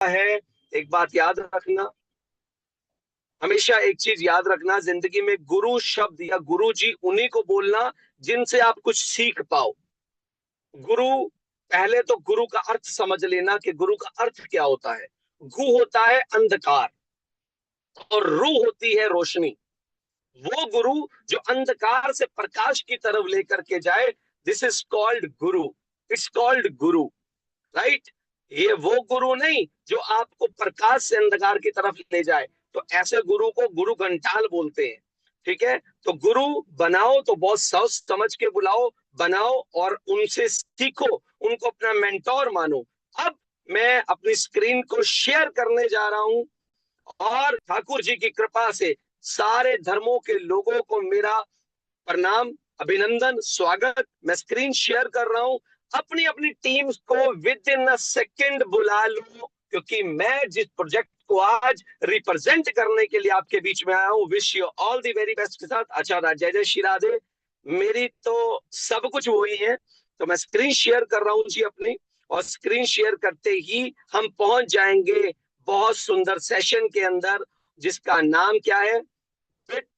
है। एक बात याद रखना, हमेशा एक चीज याद रखना, जिंदगी में गुरु शब्द या गुरु जी उन्हीं को बोलना जिनसे आप कुछ सीख पाओ। गुरु, पहले तो गुरु का अर्थ समझ लेना कि गुरु का अर्थ क्या होता है। गु होता है अंधकार और रू होती है रोशनी। वो गुरु जो अंधकार से प्रकाश की तरफ लेकर के जाए, this is called Guru. It's called Guru, right. ये वो गुरु नहीं जो आपको प्रकाश से अंधकार की तरफ ले जाए, तो ऐसे गुरु को गुरु घंटाल बोलते हैं। ठीक है, तो गुरु बनाओ तो बहुत सोच समझ के बुलाओ, बनाओ और उनसे सीखो, उनको अपना मेंटोर मानो। अब मैं अपनी स्क्रीन को शेयर करने जा रहा हूं और ठाकुर जी की कृपा से सारे धर्मों के लोगों को मेरा प्रणाम, अभिनंदन, स्वागत। मैं स्क्रीन शेयर कर रहा हूं। अपनी अपनी टीम्स को विद इन अ सेकेंड बुला लो, क्योंकि मैं जिस प्रोजेक्ट को आज रिप्रेजेंट करने के लिए आपके बीच में आया हूं, wish you all the very best के साथ। अच्छा, जय जय श्री राधे। मेरी तो सब कुछ वही है। तो मैं स्क्रीन शेयर कर रहा हूं जी अपनी, और स्क्रीन शेयर करते ही हम पहुंच जाएंगे बहुत सुंदर सेशन के अंदर, जिसका नाम क्या है, बिट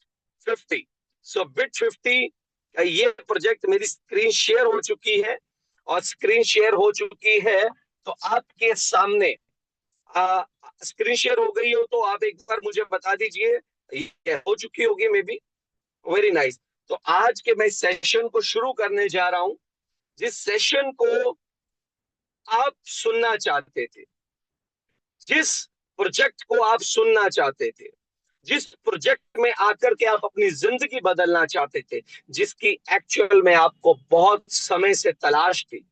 50। सो बिट 50 का ये प्रोजेक्ट, मेरी स्क्रीन शेयर हो चुकी है, और स्क्रीन शेयर हो चुकी है तो आपके सामने स्क्रीन शेयर हो गई हो तो आप एक बार मुझे बता दीजिए। ये हो चुकी होगी मे बी। Very nice. तो आज के मैं सेशन को शुरू करने जा रहा हूं, जिस सेशन को आप सुनना चाहते थे, जिस प्रोजेक्ट को आप सुनना चाहते थे, जिस प्रोजेक्ट में आकर के आप अपनी जिंदगी बदलना चाहते थे, जिसकी एक्चुअल में आपको बहुत समय से तलाश थी,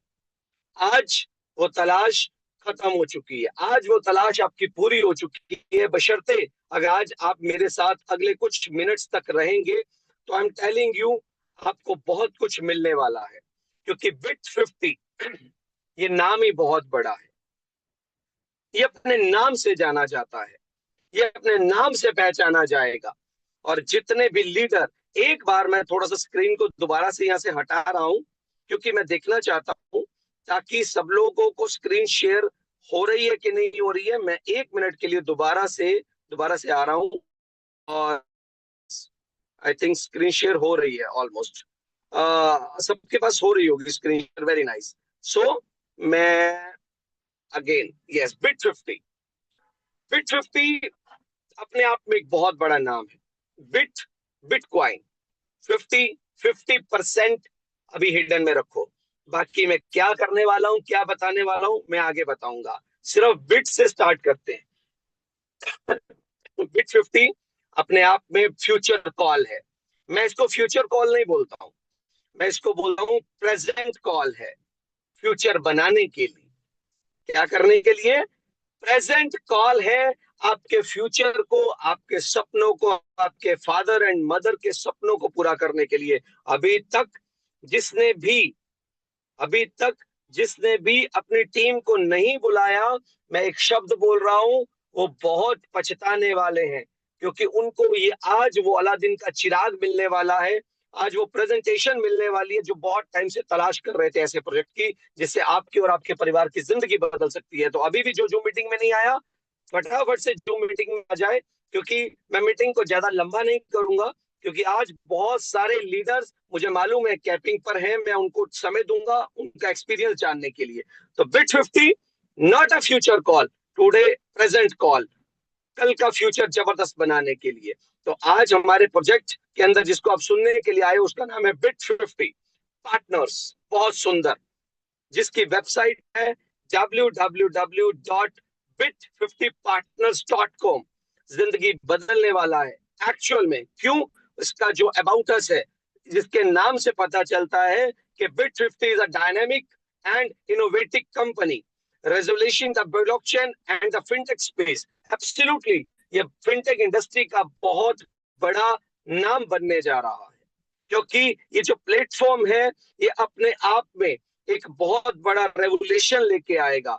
आज वो तलाश खत्म हो चुकी है। आज वो तलाश आपकी पूरी हो चुकी है, बशर्ते अगर आज आप मेरे साथ अगले कुछ मिनट्स तक रहेंगे तो आई एम टेलिंग यू, आपको बहुत कुछ मिलने वाला है। क्योंकि बिट 50 ये नाम ही बहुत बड़ा है। ये अपने नाम से जाना जाता है, ये अपने नाम से पहचाना जाएगा। और जितने भी लीडर, एक बार मैं थोड़ा सा स्क्रीन को दोबारा से यहाँ से हटा रहा हूं, क्योंकि मैं देखना चाहता हूं ताकि सब लोगों को स्क्रीन शेयर हो रही है कि नहीं हो रही है। मैं 1 मिनट के लिए दोबारा से आ रहा हूं, और आई थिंक स्क्रीन शेयर हो रही है ऑलमोस्ट। सबके पास हो रही होगी स्क्रीन शेयर, वेरी नाइस। सो मैं अगेन, यस, बिट 50। बिट 50 अपने आप में एक बहुत बड़ा नाम है। बिट, बिटकॉइन 50, 50% अभी हिडन में रखो। बाकी मैं क्या करने वाला हूं, क्या बताने वाला हूं, मैं आगे बताऊंगा। सिर्फ बिट से स्टार्ट करते हैं। बिट 50 अपने आप में फ्यूचर कॉल है। मैं इसको फ्यूचर कॉल नहीं बोलता हूं, मैं इसको बोलता हूं प्रेजेंट कॉल है। फ्यूचर बनाने के लिए, क्या करने के लिए, प्रेजेंट कॉल है। आपके फ्यूचर को, आपके सपनों को, आपके फादर एंड मदर के सपनों को पूरा करने के लिए। अभी तक जिसने भी अभी तक जिसने भी अपनी टीम को नहीं बुलाया, मैं एक शब्द बोल रहा हूं, वो बहुत पछताने वाले हैं। क्योंकि उनको ये आज वो अलादीन का चिराग मिलने वाला है, आज वो प्रेजेंटेशन मिलने वाली है जो बहुत टाइम से तलाश कर रहे थे ऐसे प्रोजेक्ट की, जिससे आपकी और आपके परिवार की जिंदगी बदल सकती है। तो अभी भी जो जो मीटिंग में नहीं आया, फटाफट से जो मीटिंग में आ जाए, क्योंकि मैं मीटिंग को ज्यादा लंबा नहीं करूंगा। क्योंकि आज बहुत सारे लीडर्स मुझे मालूम है कैंपिंग पर हैं, मैं उनको समय दूंगा उनका एक्सपीरियंस जानने के लिए। तो bit 50 not a future call, today present call, कल का फ्यूचर जबरदस्त बनाने के लिए। तो आज हमारे प्रोजेक्ट के अंदर जिसको आप सुनने के लिए आए, उसका नाम है बिट 50 पार्टनर्स। बहुत सुंदर, जिसकी वेबसाइट है www.bit50partners.com। जिंदगी बदलने वाला है एक्चुअल में। क्यों? इसका जो अबाउट अस है, जिसके नाम से पता चलता है कि bit 50 is a dynamic and innovative company resolution the blockchain and the fintech space. Absolutely, ये फिनटेक इंडस्ट्री का बहुत बड़ा नाम बनने जा रहा है। क्योंकि ये जो प्लेटफॉर्म है, ये अपने आप में एक बहुत बड़ा रेवोल्यूशन लेके आएगा,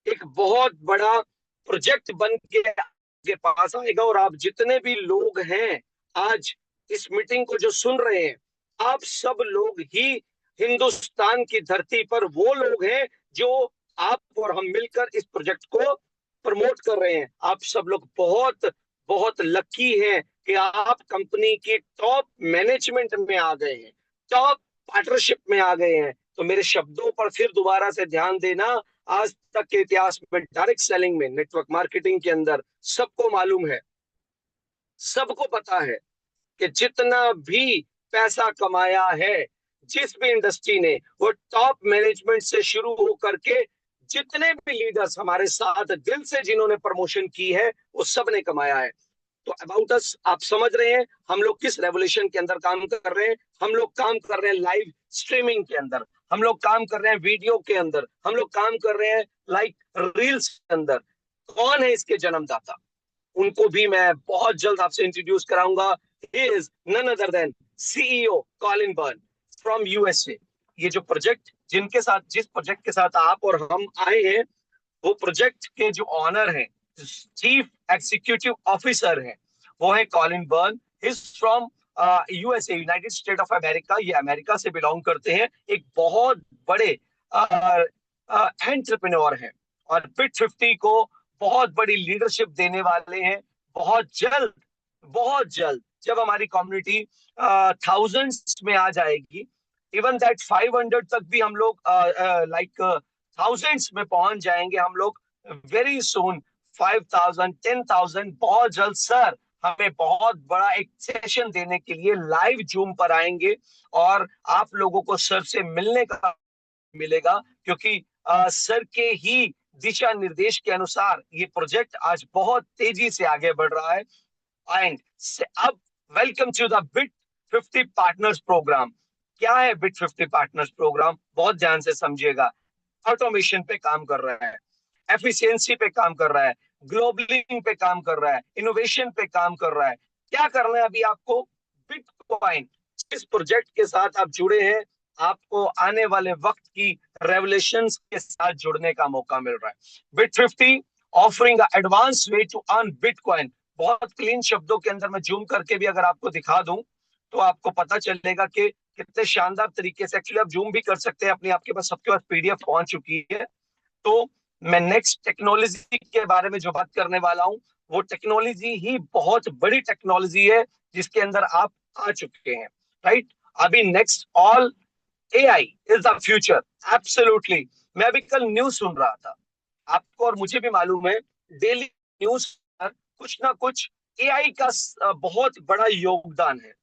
एक बहुत बड़ा प्रोजेक्ट बन के आपके पास आएगा। और आप जितने भी लोग हैं आज इस मीटिंग को जो सुन रहे हैं, आप सब लोग ही हिंदुस्तान की धरती पर वो लोग हैं जो आप और हम मिलकर इस प्रोजेक्ट को प्रमोट कर रहे हैं। आप सब लोग बहुत बहुत लकी हैं कि आप कंपनी की टॉप मैनेजमेंट में आ गए हैं, टॉप पार्टनरशिप में आ गए हैं। तो मेरे शब्दों पर फिर दोबारा से ध्यान देना। आज तक के इतिहास में डायरेक्ट सेलिंग में, नेटवर्क मार्केटिंग के अंदर सबको मालूम है, सबको पता है कि जितना भी पैसा कमाया है जिस भी इंडस्ट्री ने, वो टॉप मैनेजमेंट से शुरू होकर के जितने भी लीडर्स हमारे साथ दिल से जिन्होंने प्रमोशन की है, वो सब ने कमाया है। तो अबाउट अस आप समझ रहे हैं हम लोग किस रेवोल्यूशन के अंदर काम कर रहे हैं। हम लोग काम कर रहे हैं लाइव स्ट्रीमिंग के अंदर, हम लोग काम कर रहे हैं वीडियो के अंदर, हम लोग काम कर रहे हैं लाइक रील्स के अंदर। कौन है इसके जन्मदाता? उनको भी मैं बहुत जल्द आपसे इंट्रोड्यूस कराऊंगा। He is none other than CEO Colin Burn from USA. ये जो प्रोजेक्ट जिनके साथ, जिस प्रोजेक्ट के साथ आप और हम आए हैं, वो प्रोजेक्ट के जो ऑनर हैं, चीफ एग्जीक्यूटिव ऑफिसर हैं, वो है Colin burn. Is from USA, United state of America. ये अमेरिका से बिलोंग करते हैं, एक बहुत बड़े एंटरप्रेन्योर हैं और बिट 50 को बहुत बड़ी लीडरशिप देने वाले हैं। बहुत जल्द, बहुत जल्द जब हमारी कम्युनिटी थाउजेंड्स में आ जाएगी, इवन दैट 500 तक भी हम लोग लाइक थाउजेंड्स में पहुंच जाएंगे हम लोग वेरी सून। 5,000, 10,000 बहुत जल्द सर हमें बहुत बड़ा एक सेशन देने के लिए लाइव जूम पर आएंगे और आप लोगों को सर से मिलने का मिलेगा, क्योंकि सर के ही दिशा निर्देश के अनुसार ये प्रोजेक्ट आज बहुत तेजी से आगे बढ़ रहा है। एंड अब welcome to the bit 50 partners program. क्या है बिट 50 पार्टनर्स प्रोग्राम? बहुत ध्यान से समझिएगा। ऑटोमेशन पे काम कर रहा है, एफिशिएंसी पे काम कर रहा है, ग्लोबलिंग पे काम कर रहा है, इनोवेशन पे काम कर रहा है। क्या करना है अभी आपको? बिटकॉइन, इस प्रोजेक्ट के साथ आप जुड़े हैं, आपको आने वाले वक्त की रेवलेशंस के साथ जुड़ने का मौका मिल रहा है। Bit 50 offering advance way to earn bitcoin. बहुत क्लीन शब्दों के अंदर मैं जूम करके भी अगर आपको दिखा दूं तो आपको पता चलेगा कि कितने शानदार तरीके से, एक्चुअली आप जूम भी कर सकते हैं अपने, आपके पास सबके पास पीडीएफ पहुंच चुकी है। तो मैं नेक्स्ट टेक्नोलॉजी के बारे में जो बात करने वाला हूं, वो टेक्नोलॉजी ही बहुत बड़ी टेक्नोलॉजी है जिसके अंदर आप आ चुके हैं, राइट? अभी next all AI is the future, absolutely. मैं अभी कल न्यूज सुन रहा था, आपको और मुझे भी मालूम है डेली न्यूज पर कुछ ना कुछ एआई का बहुत बड़ा योगदान है।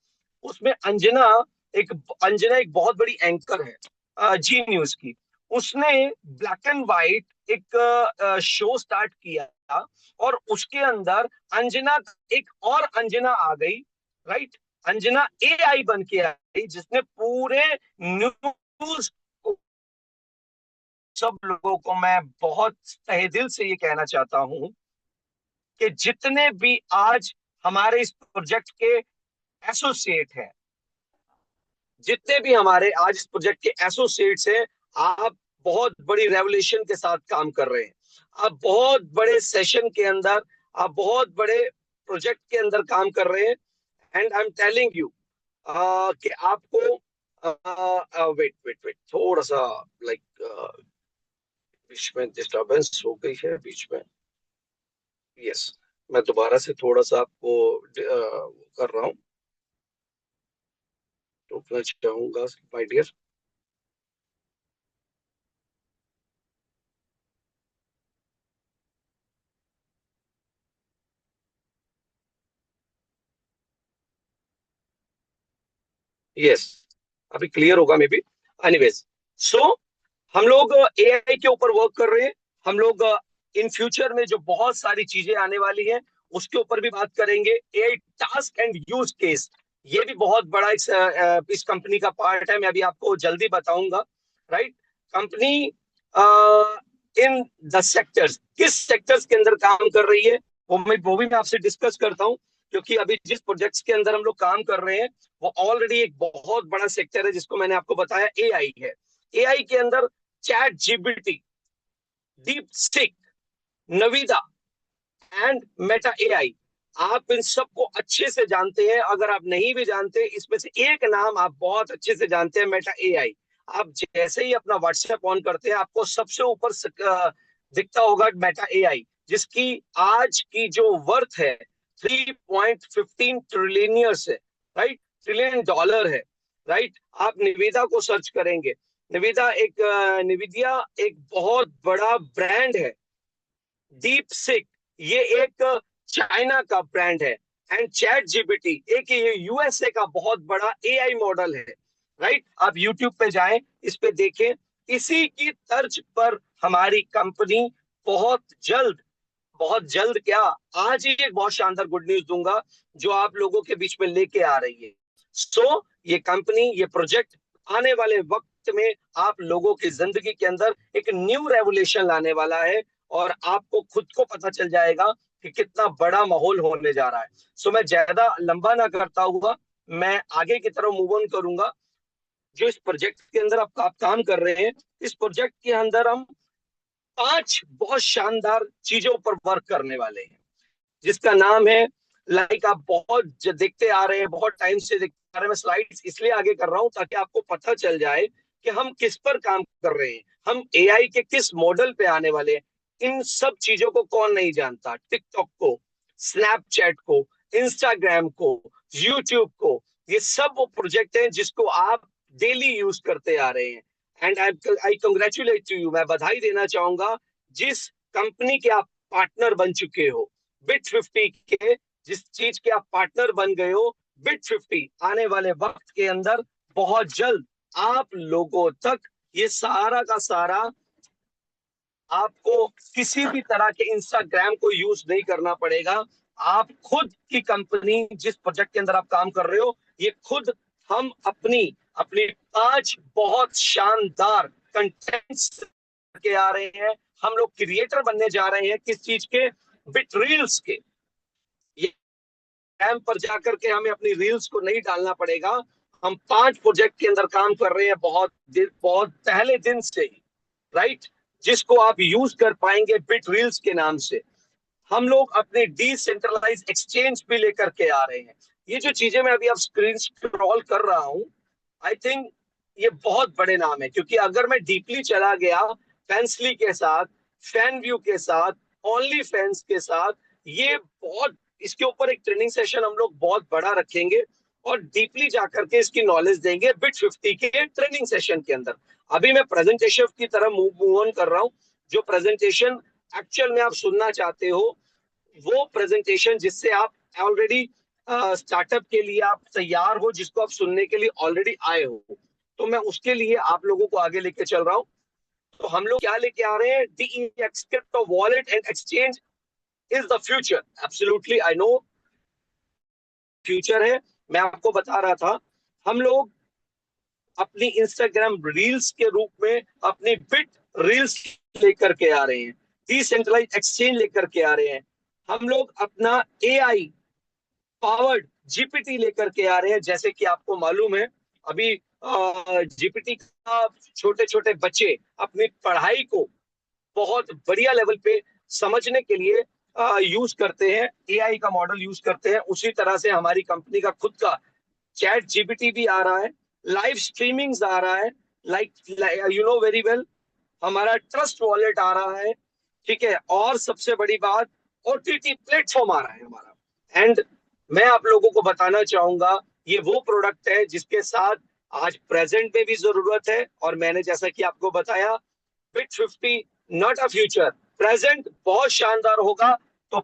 उसमें अंजना एक बहुत बड़ी एंकर है जी न्यूज की। उसने ब्लैक एंड व्हाइट एक शो स्टार्ट किया था और उसके अंदर अंजना, एक और अंजना आ गई, राइट? अंजना एआई बन के आई जिसने पूरे न्यूज, सब लोगों को मैं बहुत तहे दिल से ये कहना चाहता हूं कि जितने भी आज हमारे इस प्रोजेक्ट के एसोसिएट हैं, जितने भी हमारे आज इस प्रोजेक्ट के एसोसिएट्स हैं, आप बहुत बड़ी रेवोल्यूशन के साथ काम कर रहे हैं। आप बहुत बड़े सेशन के अंदर, आप बहुत बड़े प्रोजेक्ट के अंदर काम कर रहे हैं। And I am telling you कि आपको वेट वेट वेट थोड़ा सा लाइक बीच में डिस्टर्बेंस हो गई है बीच में। यस, मैं दोबारा से थोड़ा सा आपको कर रहा हूँ, रोकना चाहूंगा माय डियर। यस, अभी क्लियर होगा मे बी। एनीवेज, सो हम लोग एआई के ऊपर वर्क कर रहे हैं। हम लोग इन फ्यूचर में जो बहुत सारी चीजें आने वाली हैं उसके ऊपर भी बात करेंगे। AI task and use case, ये भी बहुत बड़ा इस कंपनी का पार्ट है। मैं अभी आपको जल्दी बताऊंगा, right? Company in the sectors, किस सेक्टर्स के अंदर काम कर रही है वो भी मैं आपसे डिस्कस करता हूँ। क्योंकि अभी जिस प्रोजेक्ट्स के अंदर हम लोग काम कर रहे हैं वो ऑलरेडी एक बहुत बड़ा सेक्टर है जिसको मैंने आपको बताया एआई है। एआई के अंदर ChatGPT, DeepSeek, Nvidia and Meta AI, आप इन सबको अच्छे से जानते हैं। अगर आप नहीं भी जानते, इसमें से एक नाम आप बहुत अच्छे से जानते हैं, मेटा एआई। आप जैसे ही अपना व्हाट्सएप ऑन करते हैं आपको सबसे ऊपर दिखता होगा मेटा एआई। जिसकी आज की जो वर्थ है 3.15 ट्रिलियन है, राइट, ट्रिलियन डॉलर है, राइट। आप निविदा को सर्च करेंगे, निविदिया एक बहुत बड़ा ब्रांड है। डीप सिक ये एक चाइना का ब्रांड है, एंड चैट जीपीटी एक ये यूएसए का बहुत बड़ा एआई मॉडल है, राइट। आप यूट्यूब पे जाएं, इस पे देखें। इसी की तर्ज पर हमारी कंपनी बहुत जल्द, बहुत जल्द क्या, आज ही एक बहुत शानदार गुड न्यूज दूंगा जो आप लोगों के बीच में लेके आ रही है। ये कंपनी, ये प्रोजेक्ट आने वाले वक्त में आप लोगों की जिंदगी के अंदर एक न्यू रेवोल्यूशन लाने वाला है, और आपको खुद को पता चल जाएगा कि कितना बड़ा माहौल होने जा रहा है। मैं ज्यादा लंबा ना करता हुआ मैं आगे की तरफ मूव ऑन करूंगा। जो इस प्रोजेक्ट के अंदर आप काम कर रहे हैं, इस प्रोजेक्ट के अंदर हम 5 बहुत शानदार चीजों पर वर्क करने वाले हैं, जिसका नाम है, लाइक आप बहुत देखते आ रहे हैं, बहुत टाइम से देखते आ रहे हैं। मैं स्लाइड्स इसलिए आगे कर रहा हूं ताकि आपको पता चल जाए कि हम किस पर काम कर रहे हैं, हम एआई के किस मॉडल पे आने वाले हैं। इन सब चीजों को कौन नहीं जानता, टिकटॉक को, स्नैपचैट को, इंस्टाग्राम को, यूट्यूब को। ये सब वो प्रोजेक्ट हैं जिसको आप डेली यूज करते आ रहे हैं। And I congratulate to you, मैं बधाई देना चाहूंगा जिस कंपनी के आप पार्टनर बन चुके हो, बिट50 के। जिस चीज के आप पार्टनर बन गए हो, बिट50 आने वाले वक्त के अंदर बहुत जल्द आप लोगों तक ये सारा का सारा, आपको किसी भी तरह के इंस्टाग्राम को यूज नहीं करना पड़ेगा। आप खुद की कंपनी, जिस प्रोजेक्ट के अंदर आप काम कर रहे हो, ये खुद हम अपनी अपनी 5 बहुत शानदार कंटेंट्स के आ रहे हैं। हम लोग क्रिएटर बनने जा रहे हैं, किस चीज के, बिट रील्स के। ये टाइम पर जाकर के हमें अपनी रील्स को नहीं डालना पड़ेगा। हम 5 प्रोजेक्ट के अंदर काम कर रहे हैं बहुत पहले दिन से ही, राइट, जिसको आप यूज कर पाएंगे बिट रील्स के नाम से। हम लोग अपने डिसेंट्रलाइज एक्सचेंज भी लेकर के आ रहे हैं। ये जो चीजें मैं अभी आप स्क्रीन स्क्रॉल कर रहा हूं, आई थिंक ये बहुत बड़े नाम है, क्योंकि अगर मैं डीपली चला गया फैंसली के साथ, फैन व्यू के साथ, ओनली फैंस के साथ, ये बहुत, इसके ऊपर एक ट्रेनिंग सेशन हम लोग बहुत बड़ा रखेंगे और डीपली जाकर के इसकी नॉलेज देंगे बिट50 के ट्रेनिंग सेशन के अंदर। अभी मैं प्रेजेंटेशन की तरह मूव ऑन कर रहा हूं। जो प्रेजेंटेशन एक्चुअल में आप सुनना चाहते हो, वो प्रेजेंटेशन जिससे आप ऑलरेडी स्टार्टअप के लिए आप तैयार हो, जिसको आप सुनने के लिए ऑलरेडी आए हो, तो मैं उसके लिए आप लोगों को आगे लेके चल रहा हूँ। तो हम लोग क्या लेके आ रहे हैं, DEX crypto wallet and exchange is the future. Absolutely I know future है। मैं आपको बता रहा था, हम लोग अपनी इंस्टाग्राम रील्स के रूप में अपनी बिट रील्स लेकर के आ रहे हैं, डिसेंट्रलाइज एक्सचेंज लेकर के आ रहे हैं। हम लोग अपना एआई पावर्ड जीपीटी लेकर के आ रहे हैं। जैसे कि आपको मालूम है, अभी जीपीटी का छोटे छोटे बच्चे अपनी पढ़ाई को बहुत बढ़िया लेवल पे समझने के लिए यूज करते हैं, एआई का मॉडल यूज करते हैं। उसी तरह से हमारी कंपनी का खुद का चैट जीपीटी भी आ रहा है, लाइव स्ट्रीमिंग्स आ रहा है, like you know very well, हमारा ट्रस्ट वॉलेट आ रहा है, ठीक है। और सबसे बड़ी बात, ओटीटी प्लेटफॉर्म आ रहा है हमारा। एंड मैं आप लोगों को बताना चाहूंगा, ये वो प्रोडक्ट है जिसके साथ आज प्रेजेंट में भी जरूरत है। और मैंने जैसा कि आपको बताया, बिट50 नॉट अ फ्यूचर, प्रेजेंट बहुत शानदार होगा, तो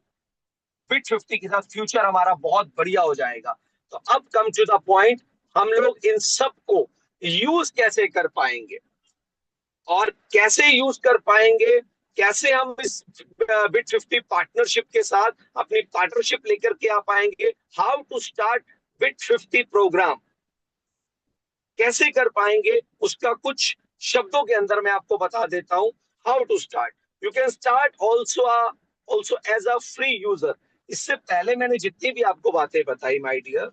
बिट50 के साथ फ्यूचर हमारा बहुत बढ़िया हो जाएगा। तो अब कम टू द पॉइंट, हम लोग इन सब को यूज कैसे कर पाएंगे, और कैसे यूज कर पाएंगे, कैसे हम इस बिट50 पार्टनरशिप के साथ अपनी पार्टनरशिप लेकर के आ पाएंगे, हाउ टू स्टार्ट बिट50 प्रोग्राम, कैसे कर पाएंगे, उसका कुछ शब्दों के अंदर मैं आपको बता देता हूं। How to start, you can start also as a free user. इससे पहले मैंने जितनी भी आपको बातें बताई माय डियर,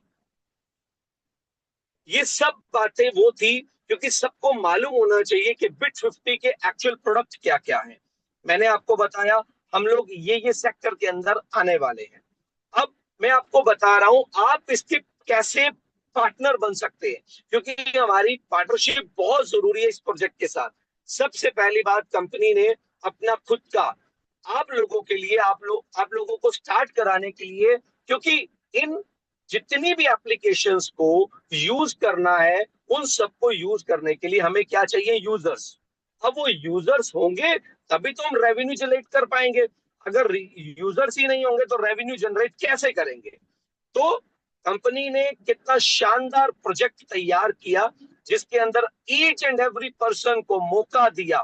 ये सब बातें वो थी क्योंकि सबको मालूम होना चाहिए कि बिट50 के एक्चुअल प्रोडक्ट क्या क्या है। मैंने आपको बताया हम लोग ये सेक्टर के अंदर आने वाले हैं। अब मैं आपको बता रहा हूं आप इसके कैसे पार्टनर बन सकते हैं, क्योंकि हमारी पार्टनरशिप बहुत जरूरी है इस प्रोजेक्ट के साथ। सबसे पहली बात, कंपनी ने अपना खुद का आप लोगों के लिए, आप लोगों को स्टार्ट कराने के लिए, क्योंकि इन जितनी भी एप्लीकेशंस को यूज करना है, उन सबको यूज करने के लिए हमें क्या चाहिए? यूजर्स। अब वो यूजर्स होंगे तभी तो हम रेवेन्यू जनरेट कर पाएंगे। अगर यूजर्स ही नहीं होंगे तो रेवेन्यू जनरेट कैसे करेंगे? तो कंपनी ने कितना शानदार प्रोजेक्ट तैयार किया, जिसके अंदर ईच एंड एवरी पर्सन को मौका दिया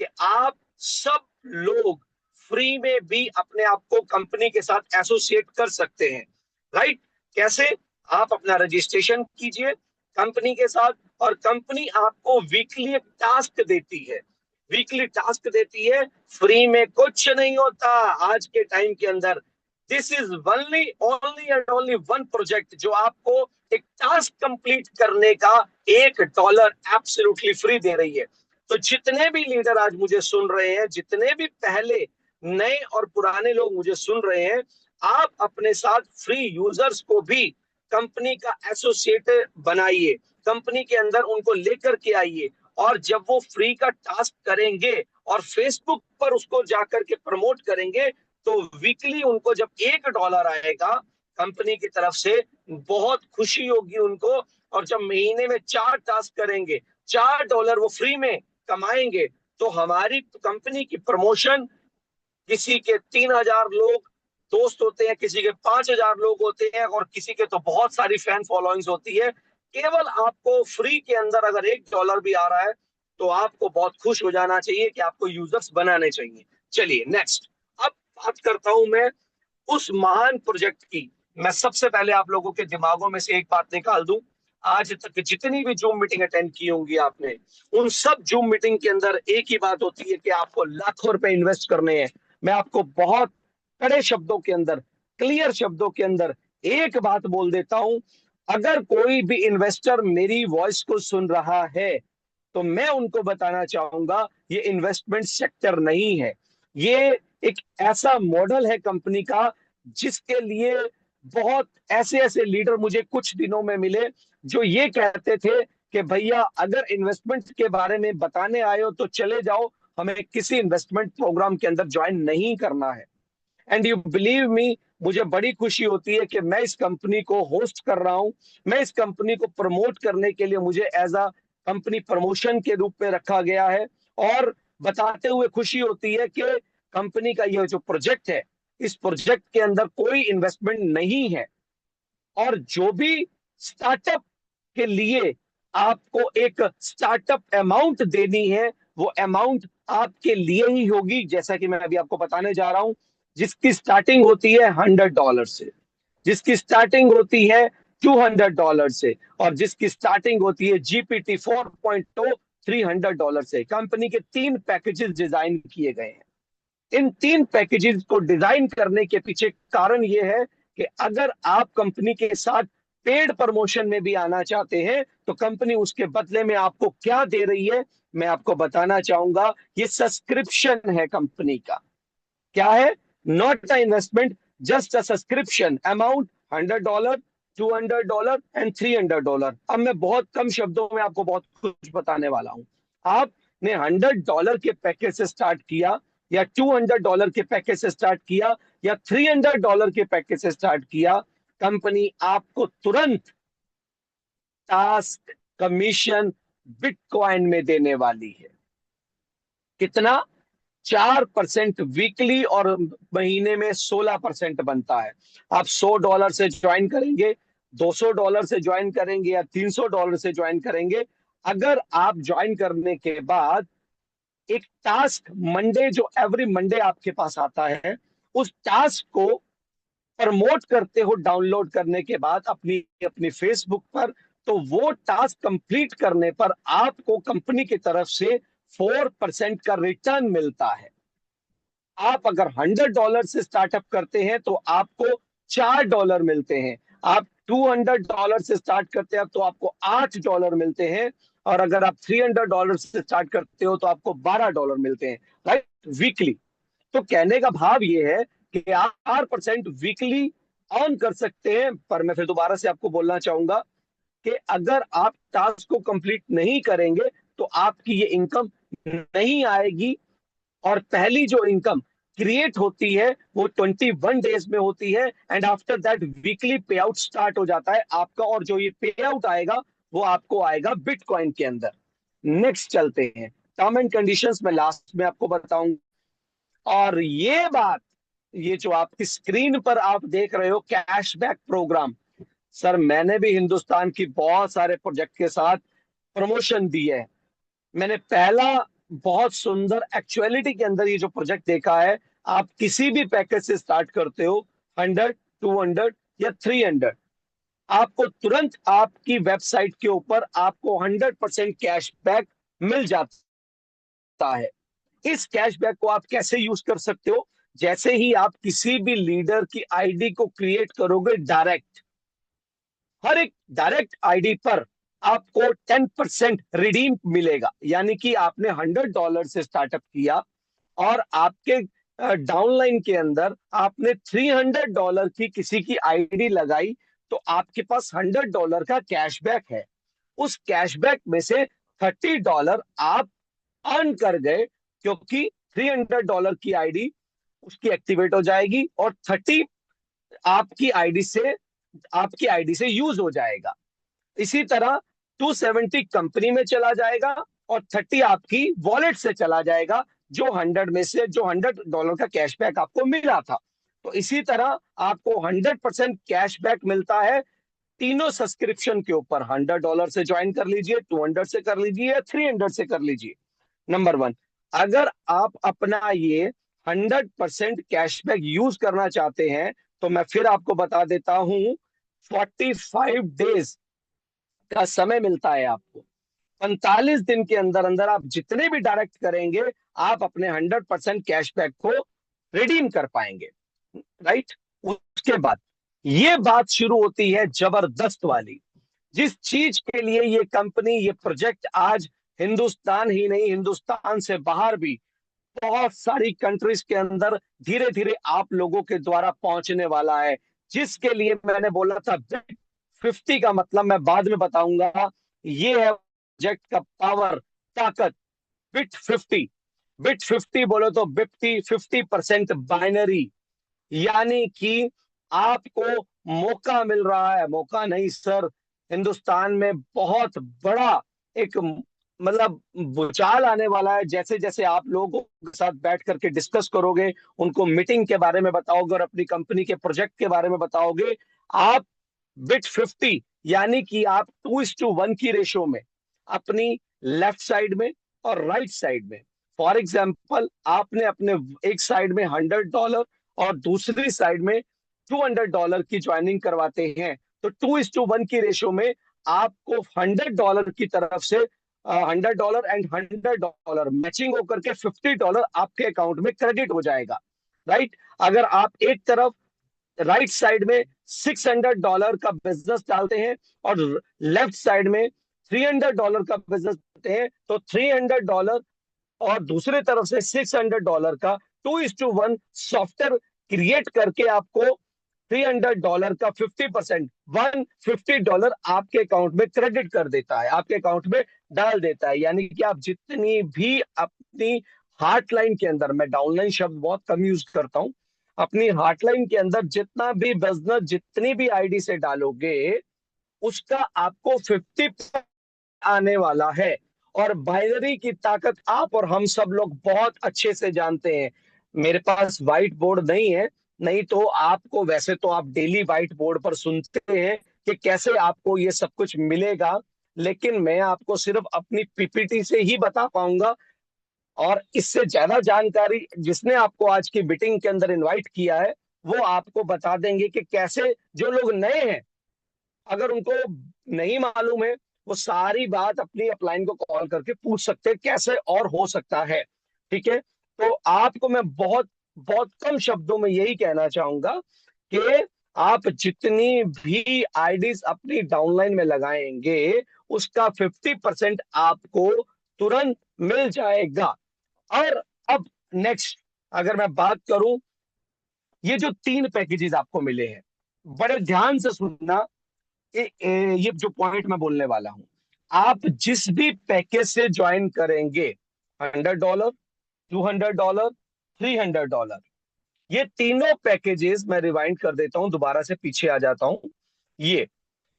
कि आप सब लोग फ्री में भी अपने आप को कंपनी के साथ एसोसिएट कर सकते हैं। राइट? कैसे? आप अपना रजिस्ट्रेशन कीजिए कंपनी के साथ, और कंपनी आपको वीकली एक टास्क देती है। वीकली टास्क देती है, फ्री में कुछ नहीं होता आज के टाइम के अंदर। This is only and only one project जो आपको एक टास्क कंप्लीट करने का $1 एब्सोल्युटली फ्री दे रही है। तो जितने भी लीडर आज मुझे सुन रहे हैं, जितने भी पहले नए और पुराने लोग मुझे सुन रहे हैं, आप अपने साथ फ्री यूजर्स को भी कंपनी का एसोसिएट बनाइए, कंपनी के अंदर उनको लेकर के आइए। और जब वो फ्री का टास्क करेंगे और फेसबुक पर उसको जाकर के प्रमोट करेंगे, तो वीकली उनको जब $1 आएगा कंपनी की तरफ से, बहुत खुशी होगी उनको। और जब महीने में 4 टास्क करेंगे, $4 वो फ्री में कमाएंगे, तो हमारी कंपनी की प्रमोशन, किसी के 3,000 लोग दोस्त होते हैं, किसी के 5,000 लोग होते हैं, और किसी के तो बहुत सारी फैन फॉलोइंग्स होती है। केवल आपको फ्री के अंदर अगर $1 भी आ रहा है तो आपको बहुत खुश हो जाना चाहिए कि आपको यूजर्स बनाने चाहिए। चलिए नेक्स्ट, अब बात करता हूं मैं उस महान प्रोजेक्ट की। मैं सबसे पहले आप लोगों के दिमागों में से एक बात निकाल दूं। आज तक जितनी भी जूम मीटिंग अटेंड की होंगी आपने, उन सब जूम मीटिंग के अंदर एक ही बात होती है कि आपको लाखों रुपए इन्वेस्ट करने हैं। मैं आपको बहुत कड़े शब्दों के अंदर, क्लियर शब्दों के अंदर एक बात बोल देता हूं। अगर कोई भी इन्वेस्टर मेरी वॉइस को सुन रहा है, तो मैं उनको बताना चाहूंगा, ये इन्वेस्टमेंट सेक्टर नहीं है। ये एक ऐसा मॉडल है कंपनी का जिसके लिए बहुत ऐसे ऐसे लीडर मुझे कुछ दिनों में मिले जो ये कहते थे कि भैया अगर इन्वेस्टमेंट के बारे में बताने आए हो तो चले जाओ, हमें किसी इन्वेस्टमेंट प्रोग्राम के अंदर ज्वाइन नहीं करना है। एंड यू बिलीव मी, मुझे बड़ी खुशी होती है कि मैं इस कंपनी को होस्ट कर रहा हूं। मैं इस कंपनी को प्रमोट करने के लिए मुझे एज अ कंपनी प्रमोशन के रूप में रखा गया है। और बताते हुए खुशी होती है कि कंपनी का यह जो प्रोजेक्ट है, इस प्रोजेक्ट के अंदर कोई इन्वेस्टमेंट नहीं है। और जो भी स्टार्टअप के लिए आपको एक स्टार्टअप अमाउंट देनी है, वो अमाउंट आपके लिए ही होगी, जैसा कि मैं अभी आपको बताने जा रहा हूं। जिसकी स्टार्टिंग होती है $100 से, जिसकी स्टार्टिंग होती है $200 से, और जिसकी स्टार्टिंग होती है जीपीटी 4.0 $300 से। कंपनी के 3 पैकेजेस डिजाइन किए गए हैं। इन 3 पैकेजेस को डिजाइन करने के पीछे कारण यह है कि अगर आप कंपनी के साथ पेड प्रमोशन में भी आना चाहते हैं, तो कंपनी उसके बदले में आपको क्या दे रही है, मैं आपको बताना चाहूंगा। ये सब्सक्रिप्शन है कंपनी का। क्या है? Not a investment, just a subscription amount $100, $200 and $300। अब मैं बहुत कम शब्दों में आपको बहुत कुछ बताने वाला हूं। आपने $100 के पैकेज से स्टार्ट किया, या $200 के पैकेज से स्टार्ट किया, या $300 के पैकेज से स्टार्ट किया, कंपनी आपको तुरंत टास्क कमीशन बिटकॉइन में देने वाली है। कितना? 4% वीकली, और महीने में 16% बनता है। आप $100 से ज्वाइन करेंगे, $200 से ज्वाइन करेंगे, या $300 से ज्वाइन करेंगे। अगर आप ज्वाइन करने के बाद एक टास्क मंडे, जो एवरी मंडे आपके पास आता है, उस टास्क को प्रमोट करते हो डाउनलोड करने के बाद अपनी अपनी फेसबुक पर, तो वो टास्क कंप्लीट करने पर आपको कंपनी की तरफ से 4% का रिटर्न मिलता है। आप अगर $100 से स्टार्टअप करते हैं तो आपको $4 मिलते हैं। आप $200 से स्टार्ट करते हैं तो आपको $8 मिलते हैं। और अगर आप $300 से स्टार्ट करते हो तो आपको $12 मिलते हैं, राइट, वीकली। तो कहने का भाव ये है कि आप 4% वीकली अर्न कर सकते हैं। पर मैं फिर दोबारा से आपको बोलना चाहूंगा कि अगर आप टास्क को कंप्लीट नहीं करेंगे तो आपकी ये इनकम नहीं आएगी। और पहली जो इनकम क्रिएट होती है वो 21 डेज में होती है, एंड आफ्टर दैट वीकली पे आउट स्टार्ट हो जाता है आपका, और जो ये पे आउट आएगा वो आपको आएगा बिटकॉइन के अंदर। नेक्स्ट चलते हैं, टर्म एंड कंडीशंस में लास्ट में आपको बताऊंगा। और ये बात, ये जो आपकी स्क्रीन पर आप देख रहे हो कैशबैक प्रोग्राम, सर मैंने भी हिंदुस्तान की बहुत सारे प्रोजेक्ट के साथ प्रमोशन दी है। मैंने पहला बहुत सुंदर एक्चुअलिटी के अंदर ये जो प्रोजेक्ट देखा है, आप किसी भी पैकेज से स्टार्ट करते हो 100, 200 या 300, आपको तुरंत आपकी वेबसाइट के ऊपर आपको 100% कैशबैक मिल जाता है। इस कैशबैक को आप कैसे यूज कर सकते हो? जैसे ही आप किसी भी लीडर की आईडी को क्रिएट करोगे डायरेक्ट, हर एक डायरेक्ट आईडी पर आपको 10% रिडीम मिलेगा। यानी कि आपने $100 से स्टार्टअप किया और आपके डाउनलाइन के अंदर आपने $300 की किसी की आईडी लगाई, तो आपके पास $100 का कैशबैक है। उस कैशबैक में से $30 आप अर्न कर गए, क्योंकि $300 की आईडी उसकी एक्टिवेट हो जाएगी और 30 आपकी आईडी से आपकी आईडी से यूज हो जाएगा। इसी तरह 270 कंपनी में चला जाएगा और 30 आपकी वॉलेट से चला जाएगा, जो 100 में से जो $100 का कैशबैक आपको मिला था। तो इसी तरह आपको 100% कैशबैक मिलता है तीनों सब्सक्रिप्शन के ऊपर। $100 से ज्वाइन कर लीजिए, 200 से कर लीजिए या 300 से कर लीजिए। नंबर वन, अगर आप अपना ये 100% कैशबैक यूज करना चाहते हैं, तो मैं फिर आपको बता देता हूं, 45 डेज का समय मिलता है आपको। 45 दिन के अंदर अंदर आप जितने भी डायरेक्ट करेंगे, आप अपने 100% कैशबैक को रिडीम कर पाएंगे। राइट? उसके बाद ये बात शुरू होती है जबरदस्त वाली। जिस चीज के लिए ये कंपनी, ये प्रोजेक्ट आज हिंदुस्तान ही नहीं, हिंदुस्तान से बाहर भी बहुत सारी कंट्रीज के अंदर धीरे धीरे आप लोगों के द्वारा पहुंचने वाला है, जिसके लिए मैंने बोला था बिट 50 का मतलब मैं बाद में बताऊंगा। ये है प्रोजेक्ट का पावर, ताकत, बिट 50। बिट 50 बोलो तो 50% बाइनरी, यानी कि आपको मौका मिल रहा है, मौका नहीं सर, हिंदुस्तान में बहुत बड़ा एक मतलब भूचाल आने वाला है। जैसे जैसे आप लोगों के साथ बैठ करके डिस्कस करोगे, उनको मीटिंग के बारे में बताओगे और अपनी कंपनी के प्रोजेक्ट के बारे में बताओगे, आप बिट 50 यानी कि आप 2:1 की रेशो में अपनी लेफ्ट साइड में और राइट साइड में, फॉर एग्जाम्पल आपने अपने एक साइड में $100 और दूसरी साइड में $200 की ज्वाइनिंग करवाते हैं, तो 2:1 की रेशो में आपको $100 की तरफ से $100 एंड $100 मैचिंग होकर के $50 आपके अकाउंट में क्रेडिट हो जाएगा। राइट? अगर आप एक तरफ राइट साइड में $600 का बिजनेस डालते हैं और लेफ्ट साइड में $300 का बिजनेस डालते हैं, तो $300 और दूसरे तरफ से $600 का 2:1 सॉफ्टवेयर क्रिएट करके आपको $300 का 50%, $150 आपके अकाउंट में क्रेडिट कर देता है, आपके अकाउंट में डाल देता है। यानी कि आप जितनी भी अपनी हार्टलाइन के अंदर, मैं डाउनलाइन शब्द बहुत कम यूज करता हूं, अपनी हार्टलाइन के अंदर जितना भी बिजनेस, जितनी भी आईडी से डालोगे, उसका आपको 50 आने वाला है। और बाइनरी की ताकत आप और हम सब लोग बहुत अच्छे से जानते हैं। मेरे पास व्हाइट बोर्ड नहीं है, नहीं तो आपको, वैसे तो आप डेली व्हाइट बोर्ड पर सुनते हैं कि कैसे आपको ये सब कुछ मिलेगा, लेकिन मैं आपको सिर्फ अपनी पीपीटी से ही बता पाऊंगा। और इससे ज्यादा जानकारी जिसने आपको आज की मीटिंग के अंदर इनवाइट किया है, वो आपको बता देंगे कि कैसे, जो लोग नए हैं अगर उनको नहीं मालूम है, वो सारी बात अपनी अपलाइन को कॉल करके पूछ सकते हैं कैसे और हो सकता है। ठीक है? तो आपको मैं बहुत बहुत कम शब्दों में यही कहना चाहूंगा कि आप जितनी भी आईडीज अपनी डाउनलाइन में लगाएंगे, उसका 50% आपको तुरंत मिल जाएगा। और अब नेक्स्ट अगर मैं बात करूं, ये जो 3 पैकेजेस आपको मिले हैं, बड़े ध्यान से सुनना, ये जो पॉइंट मैं बोलने वाला हूं, आप जिस भी पैकेज से ज्वाइन करेंगे, $100, $200, $300। ये तीनों पैकेजेस, मैं रिवाइंड कर देता हूं, दोबारा से पीछे आ जाता हूं। ये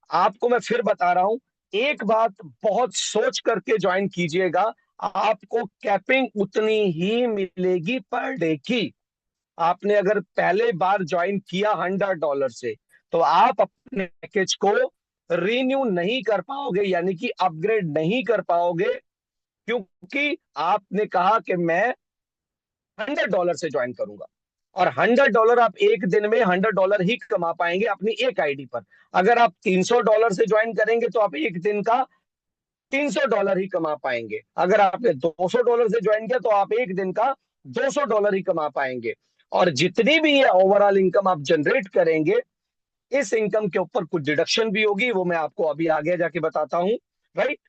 आपको मैं फिर बता रहा हूं, एक बात बहुत सोच करके ज्वाइन कीजिएगा। आपको कैपिंग उतनी ही मिलेगी पर डे की। आपने अगर पहले बार ज्वाइन किया $100 से, तो आप अपने पैकेज को रीन्यू नहीं कर पाओगे, यानी कि अपग्रेड नहीं कर पाओगे, क्योंकि आपने कहा कि मैं $100 से ज्वाइन करूंगा। और $100 आप एक दिन में $100 ही कमा पाएंगे अपनी एक आईडी पर। अगर आप $300 से ज्वाइन करेंगे तो आप एक दिन का $300 ही कमा पाएंगे। अगर आपने $200 से ज्वाइन किया तो आप एक दिन का $200 ही कमा पाएंगे। और जितनी भी ये ओवरऑल इनकम आप जनरेट करेंगे, इस इनकम के ऊपर कुछ डिडक्शन भी होगी, वो मैं आपको अभी आगे जाके बताता हूं। राइट।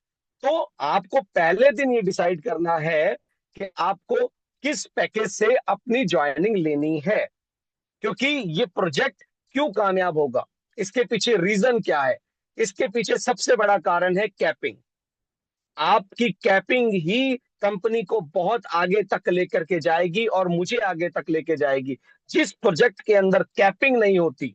तो आपको पहले दिन ये डिसाइड करना है कि आपको किस पैकेज से अपनी ज्वाइनिंग लेनी है, क्योंकि ये प्रोजेक्ट क्यों कामयाब होगा, इसके पीछे रीजन क्या है। इसके पीछे सबसे बड़ा कारण है कैपिंग। आपकी कैपिंग ही कंपनी को बहुत आगे तक लेकर के जाएगी और मुझे आगे तक लेके जाएगी। जिस प्रोजेक्ट के अंदर कैपिंग नहीं होती,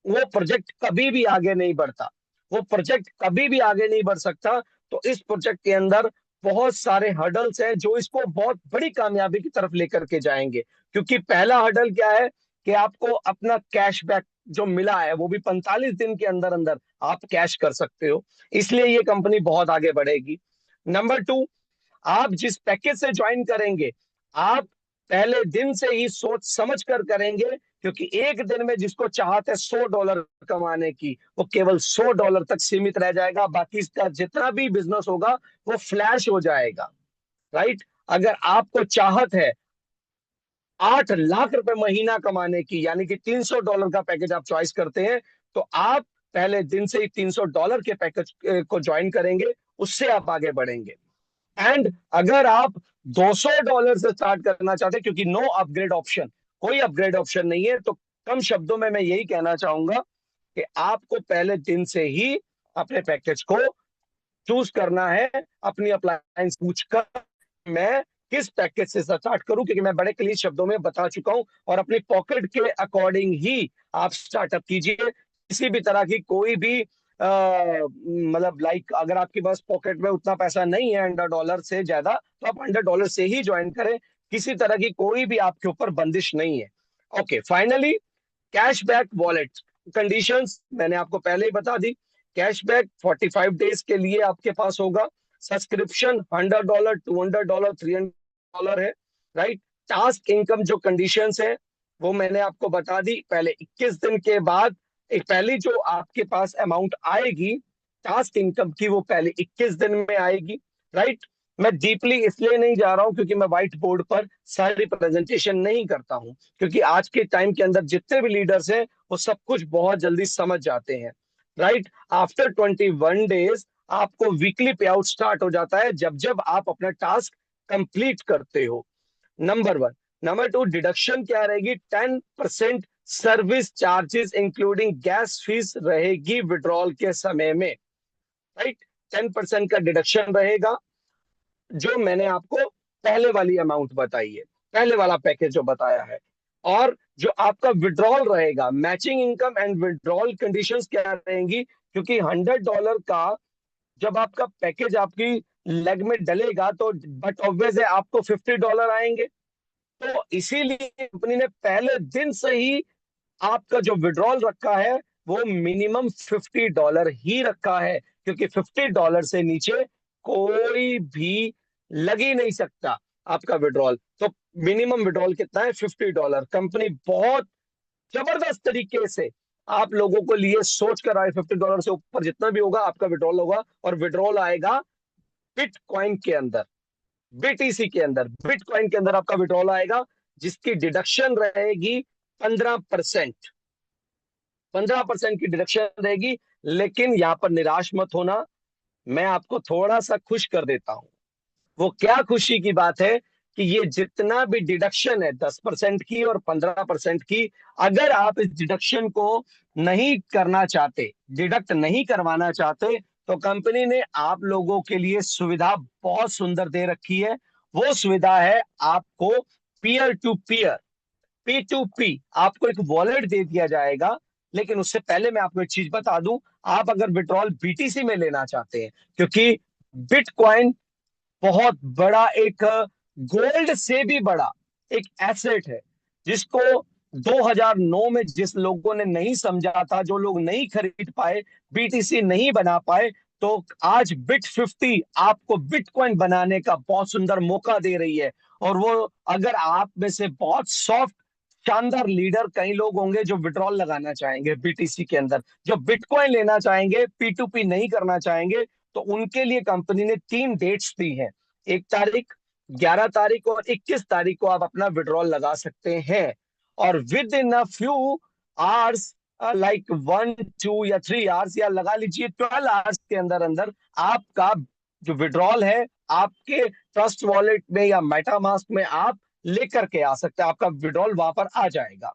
वो प्रोजेक्ट कभी भी आगे नहीं बढ़ता, वो प्रोजेक्ट कभी भी आगे नहीं बढ़ सकता। तो इस प्रोजेक्ट के अंदर बहुत सारे हर्डल्स हैं जो इसको बहुत बड़ी कामयाबी की तरफ लेकर के जाएंगे। क्योंकि पहला हर्डल क्या है कि आपको अपना कैशबैक जो मिला है वो भी 45 दिन के अंदर अंदर आप कैश कर सकते हो, इसलिए ये कंपनी बहुत आगे बढ़ेगी। नंबर टू, आप जिस पैकेज से ज्वाइन करेंगे, आप पहले दिन से ही सोच समझ कर करेंगे, क्योंकि एक दिन में जिसको चाहत है $100 कमाने की, वो केवल $100 तक सीमित रह जाएगा। बाकी इसका जितना भी बिजनेस होगा वो फ्लैश हो जाएगा। राइट। अगर आपको चाहत है 8 लाख रुपए महीना कमाने की, यानी कि $300 का पैकेज आप चॉइस करते हैं, तो आप पहले दिन से ही $300 के पैकेज को ज्वाइन करेंगे, उससे आप आगे बढ़ेंगे। एंड अगर आप $200 से स्टार्ट करना चाहते हैं, क्योंकि नो अपग्रेड ऑप्शन, कोई अपग्रेड ऑप्शन नहीं है, तो कम शब्दों में मैं यही कहना चाहूंगा कि आपको पहले दिन से ही अपने पैकेज को चूज करना है, अपनी अप्लायंस पूछकर मैं किस पैकेज से स्टार्ट करूं, क्योंकि मैं बड़े क्लियर शब्दों में बता चुका हूं। और अपनी पॉकेट के अकॉर्डिंग ही आप स्टार्टअप कीजिए। किसी भी तरह की कोई भी मतलब लाइक, अगर आपके पास पॉकेट में उतना पैसा नहीं है $100 से ज्यादा, तो आप $100 से ही ज्वाइन करें। किसी तरह की कोई भी आपके ऊपर बंदिश नहीं है। Okay, finally cashback wallet conditions मैंने आपको पहले ही बता दी। कैशबैक 45 डेज के लिए आपके पास होगा। सब्सक्रिप्शन $100, $200, $300 है। राइट। टास्क इनकम जो कंडीशंस है वो मैंने आपको बता दी। पहले 21 दिन के बाद एक पहली जो आपके पास अमाउंट आएगी टास्क इनकम की, वो पहले 21 दिन में आएगी। राइट। मैं डीपली इसलिए नहीं जा रहा हूं क्योंकि मैं व्हाइट बोर्ड पर सारी प्रेजेंटेशन नहीं करता हूं, क्योंकि आज के टाइम के अंदर जितने भी लीडर्स हैं वो सब कुछ बहुत जल्दी समझ जाते हैं। राइट। आफ्टर 21 डेज आपको वीकली पे आउट स्टार्ट हो जाता है, जब जब आप अपना टास्क कंप्लीट करते हो। Number one. Number two, deduction क्या रहेगी? 10% service charges including gas fees रहेगी विड्रॉल के समय में। राइट। 10% का डिडक्शन रहेगा, जो मैंने आपको पहले वाली अमाउंट बताई है, पहले वाला पैकेज जो बताया है। और जो आपका विड्रॉल रहेगा, matching income and withdrawal conditions क्या रहेंगी? क्योंकि $100 का जब आपका पैकेज आपकी लेग में डलेगा, तो बट ऑब्वियस है आपको $50 आएंगे। तो इसीलिए कंपनी ने पहले दिन से ही आपका जो विड्रॉल रखा है वो मिनिमम $50 ही रखा है, क्योंकि $50 से नीचे कोई भी लग ही नहीं सकता आपका विड्रॉल। तो मिनिमम विड्रॉल कितना है? $50। कंपनी बहुत जबरदस्त तरीके से आप लोगों को लिए सोच कर आए। $50 से ऊपर जितना भी होगा आपका विड्रॉल होगा, और विड्रॉल आएगा बिटकॉइन के अंदर, बीटीसी के अंदर, बिटकॉइन के अंदर आपका विड्रॉल आएगा, जिसकी डिडक्शन रहेगी 15%। 15% की डिडक्शन रहेगी। लेकिन यहां पर निराश मत होना, मैं आपको थोड़ा सा खुश कर देता हूं। वो क्या खुशी की बात है कि ये जितना भी डिडक्शन है 10% की और 15% की, अगर आप इस डिडक्शन को नहीं करना चाहते, डिडक्ट नहीं करवाना चाहते, तो कंपनी ने आप लोगों के लिए सुविधा बहुत सुंदर दे रखी है। वो सुविधा है आपको पीयर टू पीयर, P2P, आपको एक वॉलेट दे दिया जाएगा। लेकिन उससे पहले मैं आपको एक चीज बता दूं, आप अगर विड्रॉल BTC में लेना चाहते हैं, क्योंकि बिटकॉइन बहुत बड़ा एक गोल्ड से भी बड़ा एक एसेट है, जिसको 2009 में जिस लोगों ने नहीं समझा था, जो लोग नहीं खरीद पाए, BTC नहीं बना पाए, तो आज Bit50 आपको बिटकॉइन बनाने का बहुत सुंदर मौका दे रही है। और वो, अगर आप में से बहुत सॉफ्ट शानदार लीडर कई लोग होंगे जो विड्रॉल लगाना चाहेंगे BTC के अंदर, जो बिटकॉइन लेना चाहेंगे, P2P नहीं करना चाहेंगे, तो उनके लिए कंपनी ने 3 डेट्स दी हैं। 1 तारीख, 11 तारीख और 21 तारीख को आप अपना विड्रॉल लगा सकते हैं। और with in a few hours, like 1, 2 या 3 आवर्स, या लगा लीजिए 12 आवर्स के अंदर अंदर, आपका जो विड्रॉल है आपके ट्रस्ट वॉलेट में या मेटामास्क में आप लेकर के आ सकते हैं, आपका विड्रॉल वहां पर आ जाएगा।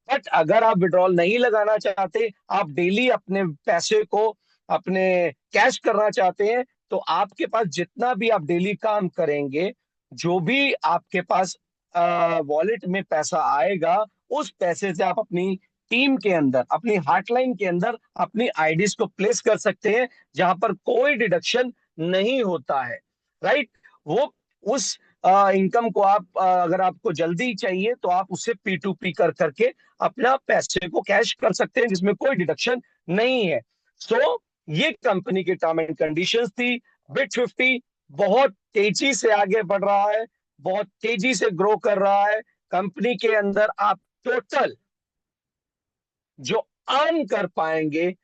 बट अगर आप विड्रॉल नहीं लगाना चाहते, आप डेली अपने पैसे को अपने कैश करना चाहते हैं, तो आपके पास जितना भी आप डेली काम करेंगे, जो भी आपके पास वॉलेट में पैसा आएगा, उस पैसे से आप अपनी टीम के अंदर, अपनी हॉटलाइन के अंदर अपनी आईडीज को प्लेस कर सकते हैं, जहां पर कोई डिडक्शन नहीं होता है। राइट। वो उस इनकम को आप, अगर आपको जल्दी चाहिए तो आप उससे P2P कर करके अपना पैसे को कैश कर सकते हैं, जिसमें कोई डिडक्शन नहीं है। सो ये कंपनी की टर्म एंड कंडीशंस थी। Bit50 बहुत तेजी से आगे बढ़ रहा है, बहुत तेजी से ग्रो कर रहा है। कंपनी के अंदर आप टोटल जो अर्न कर पाएंगे,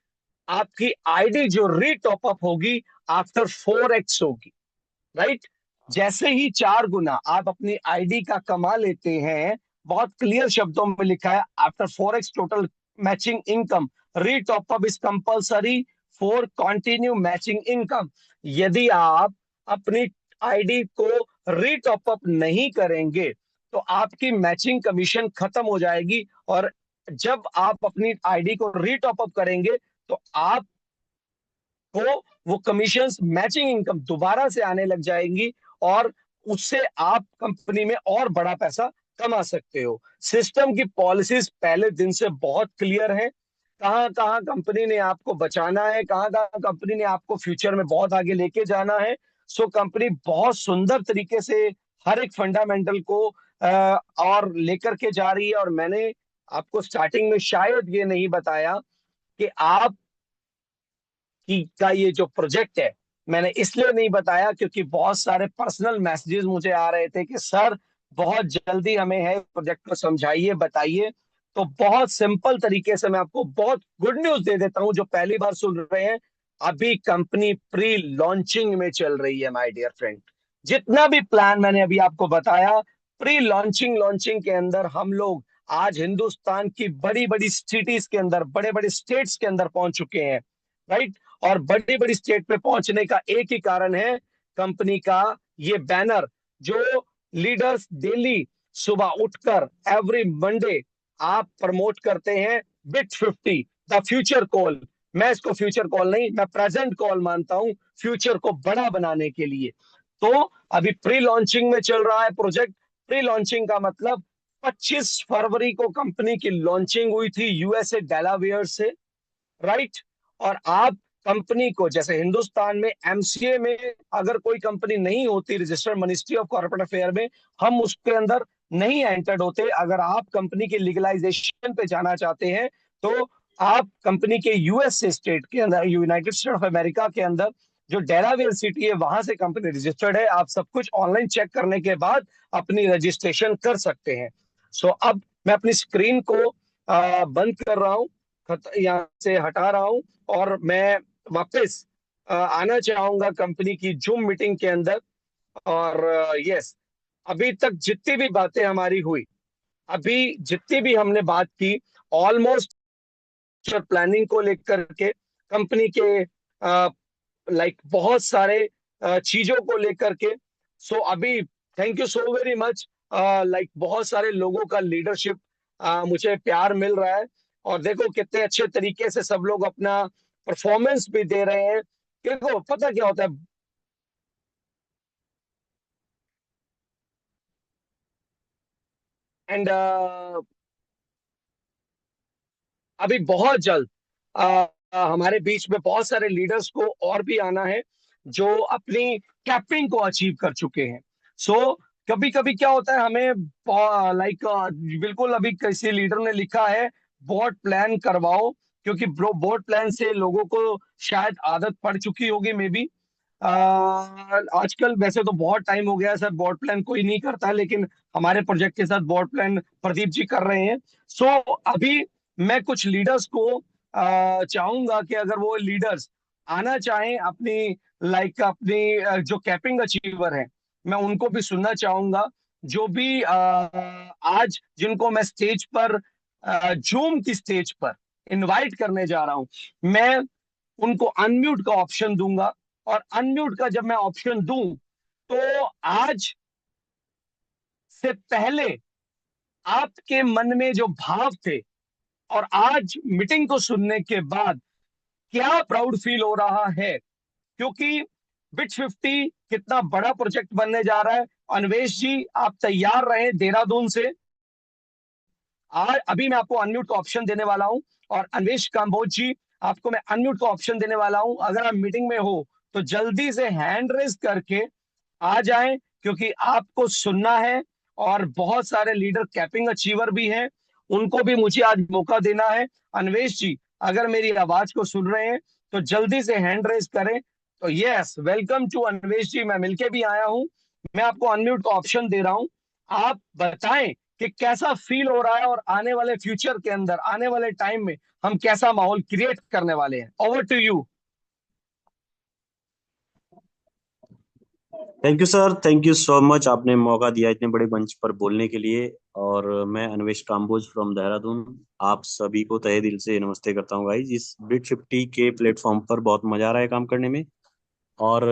आपकी आईडी जो रीटॉप अप होगी आफ्टर 4x होगी। राइट। जैसे ही 4 गुना आप अपनी आईडी का कमा लेते हैं, बहुत क्लियर शब्दों में लिखा है, after 4x total matching income, retop up is compulsory for continue matching income. यदि आप अपनी आईडी को रीटॉप अप नहीं करेंगे, तो आपकी मैचिंग कमीशन खत्म हो जाएगी। और जब आप अपनी आईडी को रीटॉप अप करेंगे, तो आप को वो कमीशंस, मैचिंग इनकम दोबारा से आने लग जाएंगी, और उससे आप कंपनी में और बड़ा पैसा कमा सकते हो। सिस्टम की पॉलिसीज पहले दिन से बहुत क्लियर है, कहां कहां कंपनी ने आपको बचाना है, कहां कहां कंपनी ने आपको फ्यूचर में बहुत आगे लेके जाना है। सो कंपनी बहुत सुंदर तरीके से हर एक फंडामेंटल को और लेकर के जा रही है। और मैंने आपको स्टार्टिंग में शायद ये नहीं बताया कि आप की का ये जो प्रोजेक्ट है, मैंने इसलिए नहीं बताया क्योंकि बहुत सारे पर्सनल मैसेजेस मुझे आ रहे थे कि सर बहुत जल्दी हमें है प्रोजेक्ट को समझाइए, बताइए। तो बहुत सिंपल तरीके से मैं आपको बहुत गुड न्यूज दे देता हूं, जो पहली बार सुन रहे हैं। अभी कंपनी प्री लॉन्चिंग में चल रही है माय डियर फ्रेंड। जितना भी प्लान मैंने अभी आपको बताया, प्री लॉन्चिंग लॉन्चिंग के अंदर हम लोग आज हिंदुस्तान की बड़ी बड़ी सिटीज के अंदर, बड़े बड़े स्टेट्स के अंदर पहुंच चुके हैं। राइट। और बड़ी बड़ी स्टेट पे पहुंचने का एक ही कारण है, कंपनी का ये बैनर, जो लीडर्स डेली सुबह उठकर एवरी मंडे आप प्रमोट करते हैं, Bit50 द फ्यूचर कॉल। मैं इसको फ्यूचर कॉल नहीं, मैं प्रेजेंट कॉल मानता हूं, फ्यूचर को बड़ा बनाने के लिए। तो अभी प्री लॉन्चिंग में चल रहा है प्रोजेक्ट। प्री लॉन्चिंग का मतलब 25 फरवरी को कंपनी की लॉन्चिंग हुई थी यूएसए डेलावेयर से। राइट। और आप कंपनी को, जैसे हिंदुस्तान में एमसीए में अगर कोई कंपनी नहीं होती registered ministry of corporate affair में, हम उसके अंदर नहीं एंटर्ड होते। अगर आप कंपनी के लीगलाइजेशन पे जाना चाहते हैं, तो आप कंपनी के यूएस स्टेट के अंदर, यूनाइटेड स्टेट ऑफ अमेरिका के अंदर जो डेलावेयर सिटी है, वहां से कंपनी रजिस्टर्ड है। आप सब कुछ ऑनलाइन चेक करने के बाद अपनी रजिस्ट्रेशन कर सकते हैं। सो अब मैं अपनी स्क्रीन को बंद कर रहा हूँ, यहाँ से हटा रहा हूँ, और मैं वापस आना चाहूंगा कंपनी की जूम मीटिंग के अंदर। और यस, अभी तक जितनी भी बातें हमारी हुई, अभी जितनी भी हमने बात की, ऑलमोस्ट प्लानिंग को लेकर के, कंपनी के लाइक बहुत सारे चीजों को लेकर के। सो अभी thank you so very much. Like बहुत सारे लोगों का लीडरशिप मुझे प्यार मिल रहा है, और देखो कितने अच्छे तरीके से सब लोग अपना परफॉर्मेंस भी दे रहे हैं। देखो पता क्या होता है, एंड अभी बहुत जल्द हमारे बीच में बहुत सारे लीडर्स को और भी आना है जो अपनी कैपिंग को अचीव कर चुके हैं। सो कभी कभी क्या होता है, हमें लाइक बिल्कुल अभी किसी लीडर ने लिखा है बोर्ड प्लान करवाओ, क्योंकि बोर्ड प्लान से लोगों को शायद आदत पड़ चुकी होगी मे बी। आजकल वैसे तो बहुत टाइम हो गया है सर, बोर्ड प्लान कोई नहीं करता है, लेकिन हमारे प्रोजेक्ट के साथ बोर्ड प्लान प्रदीप जी कर रहे हैं। सो अभी मैं कुछ लीडर्स को चाहूंगा कि अगर वो लीडर्स आना चाहें अपनी लाइक अपनी जो कैपिंग अचीवर है, मैं उनको भी सुनना चाहूंगा। जो भी आज जिनको मैं स्टेज पर जूम की स्टेज पर इनवाइट करने जा रहा हूं, मैं उनको अनम्यूट का ऑप्शन दूंगा। और अनम्यूट का जब मैं ऑप्शन दूं, तो आज से पहले आपके मन में जो भाव थे और आज मीटिंग को सुनने के बाद क्या प्राउड फील हो रहा है, क्योंकि बिट 50 कितना बड़ा प्रोजेक्ट बनने जा रहा है। अन्वेश जी आप तैयार रहे देहरादून से। आज अभी मैं आपको अनम्यूट का ऑप्शन देने वाला हूं, और अन्वेश काम्बोज जी आपको मैं अनम्यूट का ऑप्शन देने वाला हूं। अगर आप मीटिंग में हो तो जल्दी से हैंड रेज करके आ जाएं, क्योंकि आपको सुनना है। और बहुत सारे लीडर कैपिंग अचीवर भी हैं, उनको भी मुझे आज मौका देना है। अन्वेश जी अगर मेरी आवाज को सुन रहे हैं तो जल्दी से हैंड रेज करें। तो yes, welcome to Anvesh ji, मैं मिलके भी आया हूं। मैं आपको अनम्यूट का ऑप्शन दे रहा हूं, आप बताएं कि कैसा फील हो रहा है, और आने वाले फ्यूचर के अंदर आने वाले टाइम में हम कैसा माहौल क्रिएट करने वाले हैं। Over to you. Thank you sir, thank you so much. आपने मौका दिया इतने बड़े मंच पर बोलने के लिए। और मैं अन्वेश काम्बोज फ्रॉम देहरादून आप सभी को तहे दिल से नमस्ते करता हूँ गाइज। इस बिट 50 के प्लेटफॉर्म पर बहुत मजा आ रहा है काम करने में। और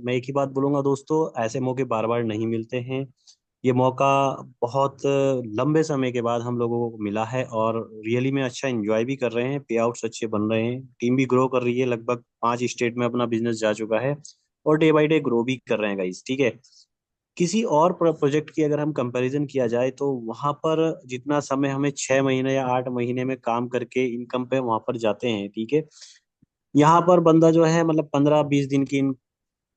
मैं एक ही बात बोलूंगा दोस्तों, ऐसे मौके बार बार नहीं मिलते हैं। ये मौका बहुत लंबे समय के बाद हम लोगों को मिला है, और रियली में अच्छा एंजॉय भी कर रहे हैं। पे आउट्स अच्छे बन रहे हैं, टीम भी ग्रो कर रही है, लगभग 5 स्टेट में अपना बिजनेस जा चुका है, और डे बाई डे ग्रो भी कर रहे हैं गाइस। ठीक है। किसी और प्रोजेक्ट की अगर हम कंपैरिजन किया जाए तो वहां पर जितना समय हमें 6 महीने या 8 महीने में काम करके इनकम पे वहां पर जाते हैं, ठीक है, यहाँ पर बंदा जो है मतलब 15-20 दिन की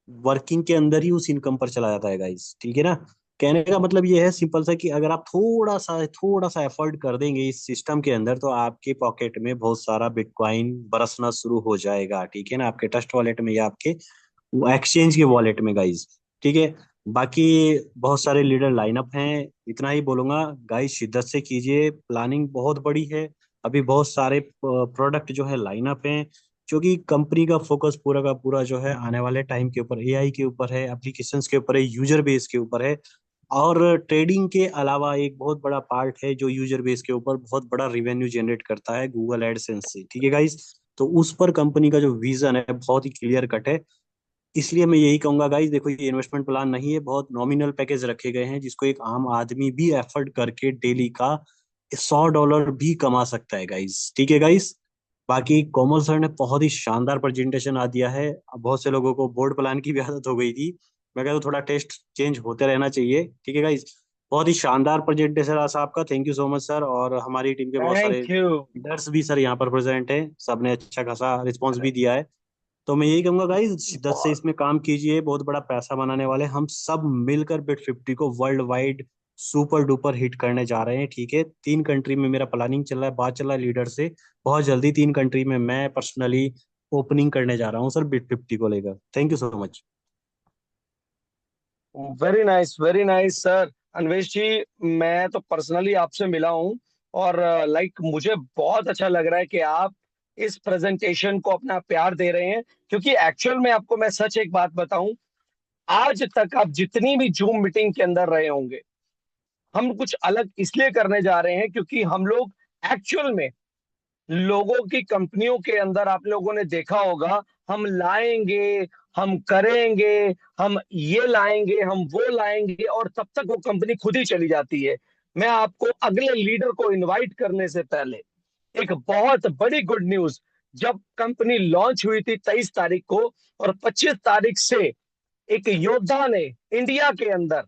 वर्किंग के अंदर ही उस इनकम पर चला जाता है गाइस। ठीक है ना। कहने का मतलब ये है सिंपल सा कि अगर आप थोड़ा सा एफर्ट कर देंगे इस सिस्टम के अंदर, तो आपके पॉकेट में बहुत सारा बिटकॉइन बरसना शुरू हो जाएगा। ठीक है ना, आपके ट्रस्ट वॉलेट में या आपके एक्सचेंज के वॉलेट में गाइस। ठीक है। बाकी बहुत सारे लीडर लाइनअप हैं, इतना ही बोलूंगा गाइस, शिद्दत से कीजिए, प्लानिंग बहुत बड़ी है। अभी बहुत सारे प्रोडक्ट जो है लाइनअप हैं, क्योंकि कंपनी का फोकस पूरा का पूरा जो है आने वाले टाइम के ऊपर, एआई के ऊपर है, एप्लीकेशंस के ऊपर है, यूजर बेस के ऊपर है। और ट्रेडिंग के अलावा एक बहुत बड़ा पार्ट है जो यूजर बेस के ऊपर बहुत बड़ा रिवेन्यू जनरेट करता है, गूगल एडसेंस से। ठीक है गाइस। तो उस पर कंपनी का जो विजन है बहुत ही क्लियर कट है। इसलिए मैं यही कहूंगा गाइस, देखो ये इन्वेस्टमेंट प्लान नहीं है, बहुत नॉमिनल पैकेज रखे गए हैं जिसको एक आम आदमी भी एफर्ट करके डेली का $100 भी कमा सकता है गाइस। ठीक है गाइस। बाकी कोमल सर ने बहुत ही शानदार प्रेजेंटेशन आ दिया है। अब बहुत से लोगों को बोर्ड प्लान की भी आदत हो गई थी, मैं कहता हूँ थोड़ा टेस्ट चेंज होते रहना चाहिए। ठीक है गाइस। बहुत ही शानदार प्रेजेंटेशन रहा सर आपका, thank you so much sir. और हमारी टीम के बहुत सारे थैंक यू। लीडर्स भी सर यहाँ पर प्रेजेंट हैं, सबने अच्छा खासा रिस्पॉन्स भी दिया है। तो मैं यही कहूंगा गाइस, शिद्दत से इसमें काम कीजिए, बहुत बड़ा पैसा बनाने वाले हम सब मिलकर बिट 50 को world wide super duper hit करने जा रहे हैं। ठीक है। 3 कंट्री में मेरा प्लानिंग चल रहा है, बात चल रहा है लीडर से। बहुत जल्दी 3 कंट्री में मैं पर्सनली ओपनिंग करने जा रहा हूँ सर बिट 50 को लेकर। Thank you so much. Very nice sir. Anvesh ji मैं तो पर्सनली आपसे मिला हूं, और लाइक मुझे बहुत अच्छा लग रहा है कि आप इस प्रेजेंटेशन को अपना प्यार दे रहे हैं। क्योंकि एक्चुअल में आपको मैं सच एक बात बताऊं, आज तक आप जितनी भी जूम मीटिंग के अंदर रहे होंगे, हम कुछ अलग इसलिए करने जा रहे हैं क्योंकि हम लोग एक्चुअल में लोगों की कंपनियों के अंदर, आप लोगों ने देखा होगा, हम लाएंगे, हम करेंगे, हम ये लाएंगे, हम वो लाएंगे, और तब तक वो कंपनी खुद ही चली जाती है। मैं आपको अगले लीडर को इनवाइट करने से पहले एक बहुत बड़ी गुड न्यूज, जब कंपनी लॉन्च हुई थी 23 तारीख को, और 25 तारीख से एक योद्धा ने इंडिया के अंदर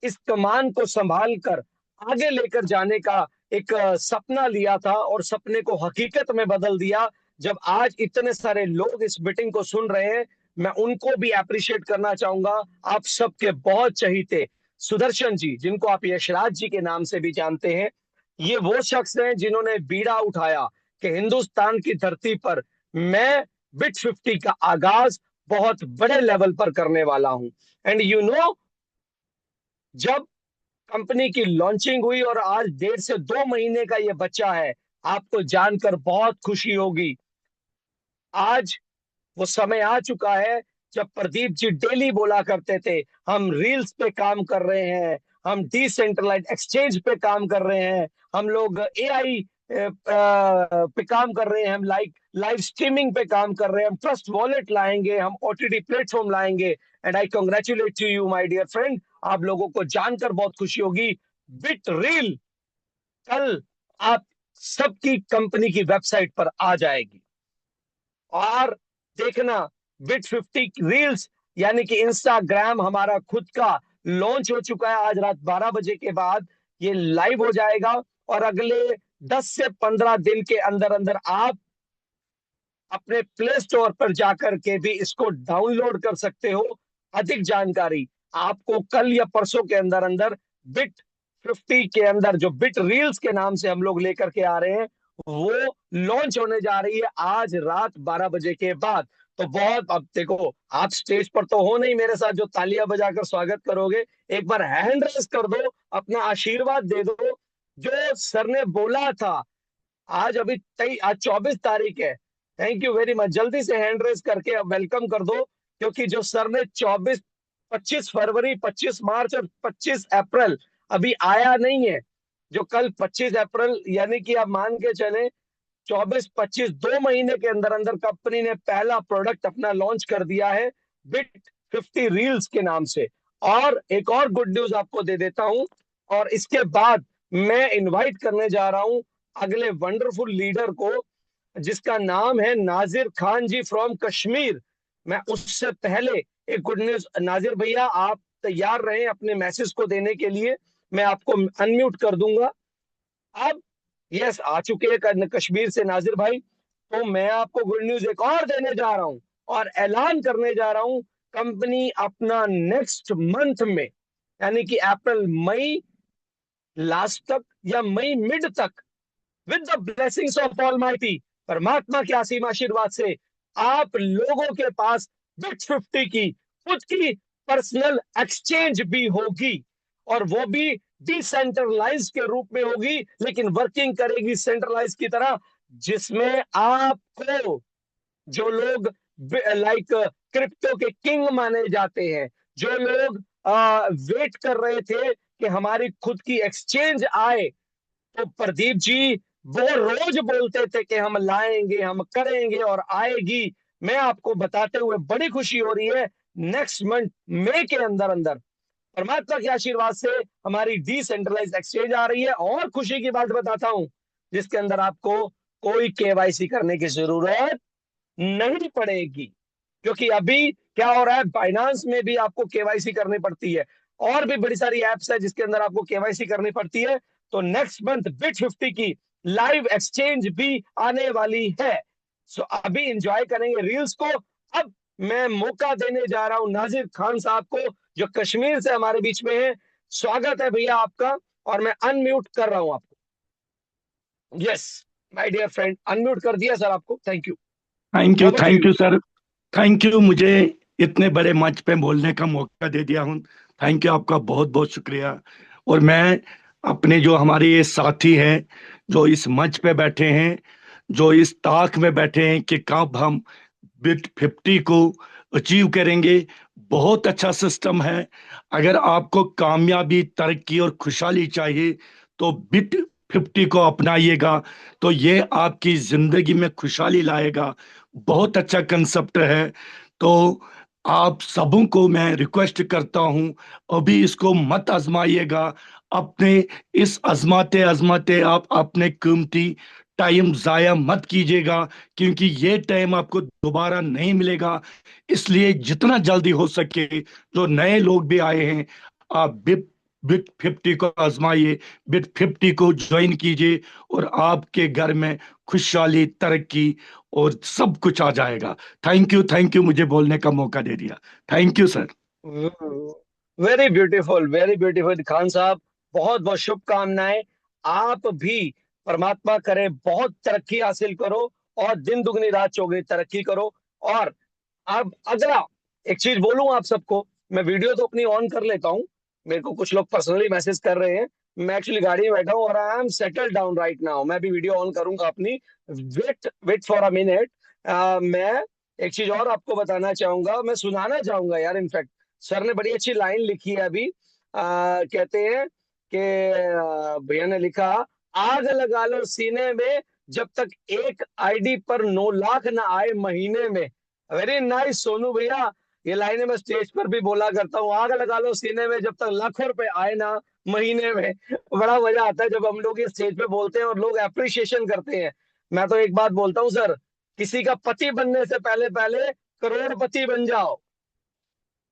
इस कमान को संभाल कर आगे लेकर जाने का एक सपना लिया था और सपने को हकीकत में बदल दिया। जब आज इतने सारे लोग इस मीटिंग को सुन रहे हैं, मैं उनको भी अप्रिशिएट करना चाहूंगा। आप सबके बहुत चहीते सुदर्शन जी, जिनको आप यशराज जी के नाम से भी जानते हैं, ये वो शख्स हैं जिन्होंने बीड़ा उठाया कि हिंदुस्तान की धरती पर मैं बिट 50 का आगाज बहुत बड़े लेवल पर करने वाला हूं। एंड यू नो, जब कंपनी की लॉन्चिंग हुई और आज 1.5 से 2 महीने का ये बच्चा है, आपको जानकर बहुत खुशी होगी। आज वो समय आ चुका है जब प्रदीप जी डेली बोला करते थे, हम रील्स पे काम कर रहे हैं, हम डिसेंट्रलाइज एक्सचेंज पे काम कर रहे हैं, हम लोग एआई पे काम कर रहे हैं, हम लाइव स्ट्रीमिंग पे काम कर रहे हैं, हम ट्रस्ट वॉलेट लाएंगे, हम ओटीटी प्लेटफॉर्म लाएंगे। And I congratulate to you my dear friend, आप लोगों को जानकर बहुत खुशी होगी, बिट रील कल आप सबकी कंपनी की वेबसाइट पर आ जाएगी। और देखना, बिट 50 रील्स यानी कि इंस्टाग्राम हमारा खुद का लॉन्च हो चुका है। आज रात 12 बजे के बाद ये लाइव हो जाएगा और अगले 10 से 15 दिन के अंदर अंदर आप अपने प्ले स्टोर पर जाकर के भी इसको डाउनलोड कर सकते हो। अधिक जानकारी आपको कल या परसों के अंदर अंदर बिट 50 के अंदर, जो बिट रील्स के नाम से हम लोग लेकर के आ रहे हैं, वो लॉन्च होने जा रही है आज रात 12 बजे के बाद। तो बहुत, अब देखो, आप स्टेज पर तो हो नहीं मेरे साथ जो तालियां बजाकर स्वागत करोगे, एक बार हैंड रेस कर दो, अपना आशीर्वाद दे दो। जो सर ने बोला था, आज 24 तारीख है। थैंक यू वेरी मच, जल्दी से हैंड रेस करके वेलकम कर दो, क्योंकि जो सर ने 25 फरवरी, 25 मार्च और 25 अप्रैल अभी आया नहीं है। जो कल 25 अप्रैल, यानी कि आप मान के चले 24, 25 2 महीने के अंदर अंदर कंपनी ने पहला प्रोडक्ट अपना लॉन्च कर दिया है बिट 50 रील्स के नाम से। और एक और गुड न्यूज आपको दे देता हूं, और इसके बाद मैं इनवाइट करने जा रहा हूं अगले वंडरफुल लीडर को, जिसका नाम है नाजिर खान जी फ्रॉम कश्मीर। मैं उससे पहले एक गुड न्यूज, नाजिर भैया आप तैयार रहें अपने मैसेज को देने के लिए, मैं आपको अनम्यूट कर दूंगा अब। यस, आ चुके हैं कश्मीर से नाजिर भाई। तो मैं आपको गुड न्यूज एक और देने जा रहा हूं और ऐलान करने जा रहा हूं, कंपनी अपना नेक्स्ट मंथ में, यानी कि अप्रैल मई लास्ट तक या मई मिड तक, with the blessings of almighty, परमात्मा के असीम आशीर्वाद से, आप लोगों के पास बिट 50 की खुद की पर्सनल एक्सचेंज भी होगी। और वो भी डिसेंट्रलाइज के रूप में होगी, लेकिन वर्किंग करेगी सेंट्रलाइज की तरह, जिसमें आपको, जो लोग लाइक क्रिप्टो के किंग माने जाते हैं, जो लोग वेट कर रहे थे कि हमारी खुद की एक्सचेंज आए, तो प्रदीप जी वो रोज बोलते थे कि हम लाएंगे, हम करेंगे और आएगी। मैं आपको बताते हुए बड़ी खुशी हो रही है, नेक्स्ट मंथ मई के अंदर अंदर परमात्मा के आशीर्वाद से हमारी डिसेंट्रलाइज एक्सचेंज आ रही है। और खुशी की बात बताता हूं, जिसके अंदर आपको कोई केवाईसी करने की जरूरत नहीं पड़ेगी। क्योंकि अभी क्या हो रहा है, बाइनांस में भी आपको केवाईसी करनी पड़ती है, और भी बड़ी सारी एप्स है जिसके अंदर आपको केवाईसी करनी पड़ती है। तो नेक्स्ट मंथ बिट 50 की लाइव एक्सचेंज भी आने वाली है। सो अभी इंजॉय करेंगे रील्स को। अब मैं मौका देने जा रहा हूं नाजिर खान साहब को, जो कश्मीर से हमारे बीच में है। स्वागत है भैया आपका, और मैं अनम्यूट कर रहा हूं आपको। Yes my dear friend, unmute कर दिया सर आपको। Thank you. Over to thank you. You sir. Thank you, मुझे इतने बड़े मंच पे बोलने का मौका दे दिया हूँ। थैंक यू, आपका बहुत बहुत शुक्रिया। और मैं अपने जो हमारे ये साथी हैं, जो इस मंच पे बैठे हैं, जो इस ताक में बैठे हैं कि कब हम बिट 50 को अचीव करेंगे, बहुत अच्छा सिस्टम है। अगर आपको कामयाबी, तरक्की और खुशहाली चाहिए तो बिट 50 को अपनाइएगा, तो ये आपकी जिंदगी में खुशहाली लाएगा। बहुत अच्छा कंसेप्ट है। तो आप सबों को मैं रिक्वेस्ट करता हूं, अभी इसको मत आजमाइएगा। अपने इस आजमाते आजमाते आप अपने कीमती टाइम जाया मत कीजिएगा, क्योंकि ये टाइम आपको दोबारा नहीं मिलेगा। इसलिए जितना जल्दी हो सके, जो नए लोग भी आए हैं, आप बिट बिट 50 को आजमाइए, बिट 50 को ज्वाइन कीजिए और आपके घर में खुशहाली, तरक्की और सब कुछ आ जाएगा। थैंक यू मुझे बोलने का मौका दे दिया। Thank you sir. Very beautiful Khan साहब, बहुत बहुत शुभकामनाएं। आप भी परमात्मा करे बहुत तरक्की हासिल करो और दिन दुगनी रात चौगुनी तरक्की करो। और अब अगला एक चीज बोलूं आप सबको, मैं वीडियो तो अपनी ऑन कर लेता हूं। मेरे को कुछ लोग पर्सनली मैसेज कर रहे हैं। मैं एक्चुअली गाड़ी में बैठा हूं और I am settle down right now. मैं भी वीडियो ऑन करूंगा अपनी। Wait wait for a minute. मैं एक चीज और आपको बताना चाहूंगा, मैं सुनाना चाहूंगा यार। इनफैक्ट सर ने बड़ी अच्छी लाइन लिखी है अभी। कहते हैं कि भैया ने लिखा, आग लगा लो सीने में जब तक एक आईडी पर 9 लाख ना आए महीने में। वेरी नाइस सोनू भैया। ये लाइनें मैं स्टेज पर भी बोला करता हूँ, आग लगा लो सीने में जब तक लाखों रुपए आए ना महीने में। बड़ा मजा आता है जब हम लोग ये स्टेज पे बोलते हैं और लोग अप्रिशिएशन करते हैं। मैं तो एक बात बोलता हूँ सर, किसी का पति बनने से पहले पहले करोड़पति बन जाओ,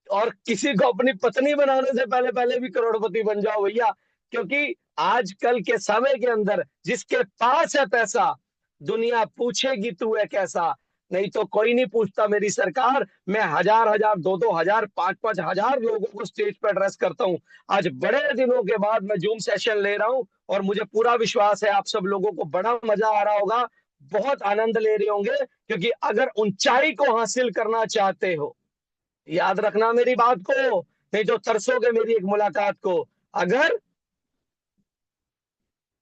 और किसी को अपनी पत्नी बनाने से पहले पहले भी करोड़पति बन जाओ भैया। क्योंकि आजकल के समय के अंदर जिसके पास है पैसा, दुनिया पूछेगी तू है कैसा। नहीं तो कोई नहीं पूछता मेरी सरकार। मैं हजार हजार, दो दो हजार, पांच पांच हजार लोगों को स्टेज पर एड्रेस करता हूँ। आज बड़े दिनों के बाद मैं जूम सेशन ले रहा हूँ और मुझे पूरा विश्वास है आप सब लोगों को बड़ा मजा आ रहा होगा, बहुत आनंद ले रहे होंगे। क्योंकि अगर ऊंचाई को हासिल करना चाहते हो, याद रखना मेरी बात को, नहीं तो तरसोगे मेरी एक मुलाकात को। अगर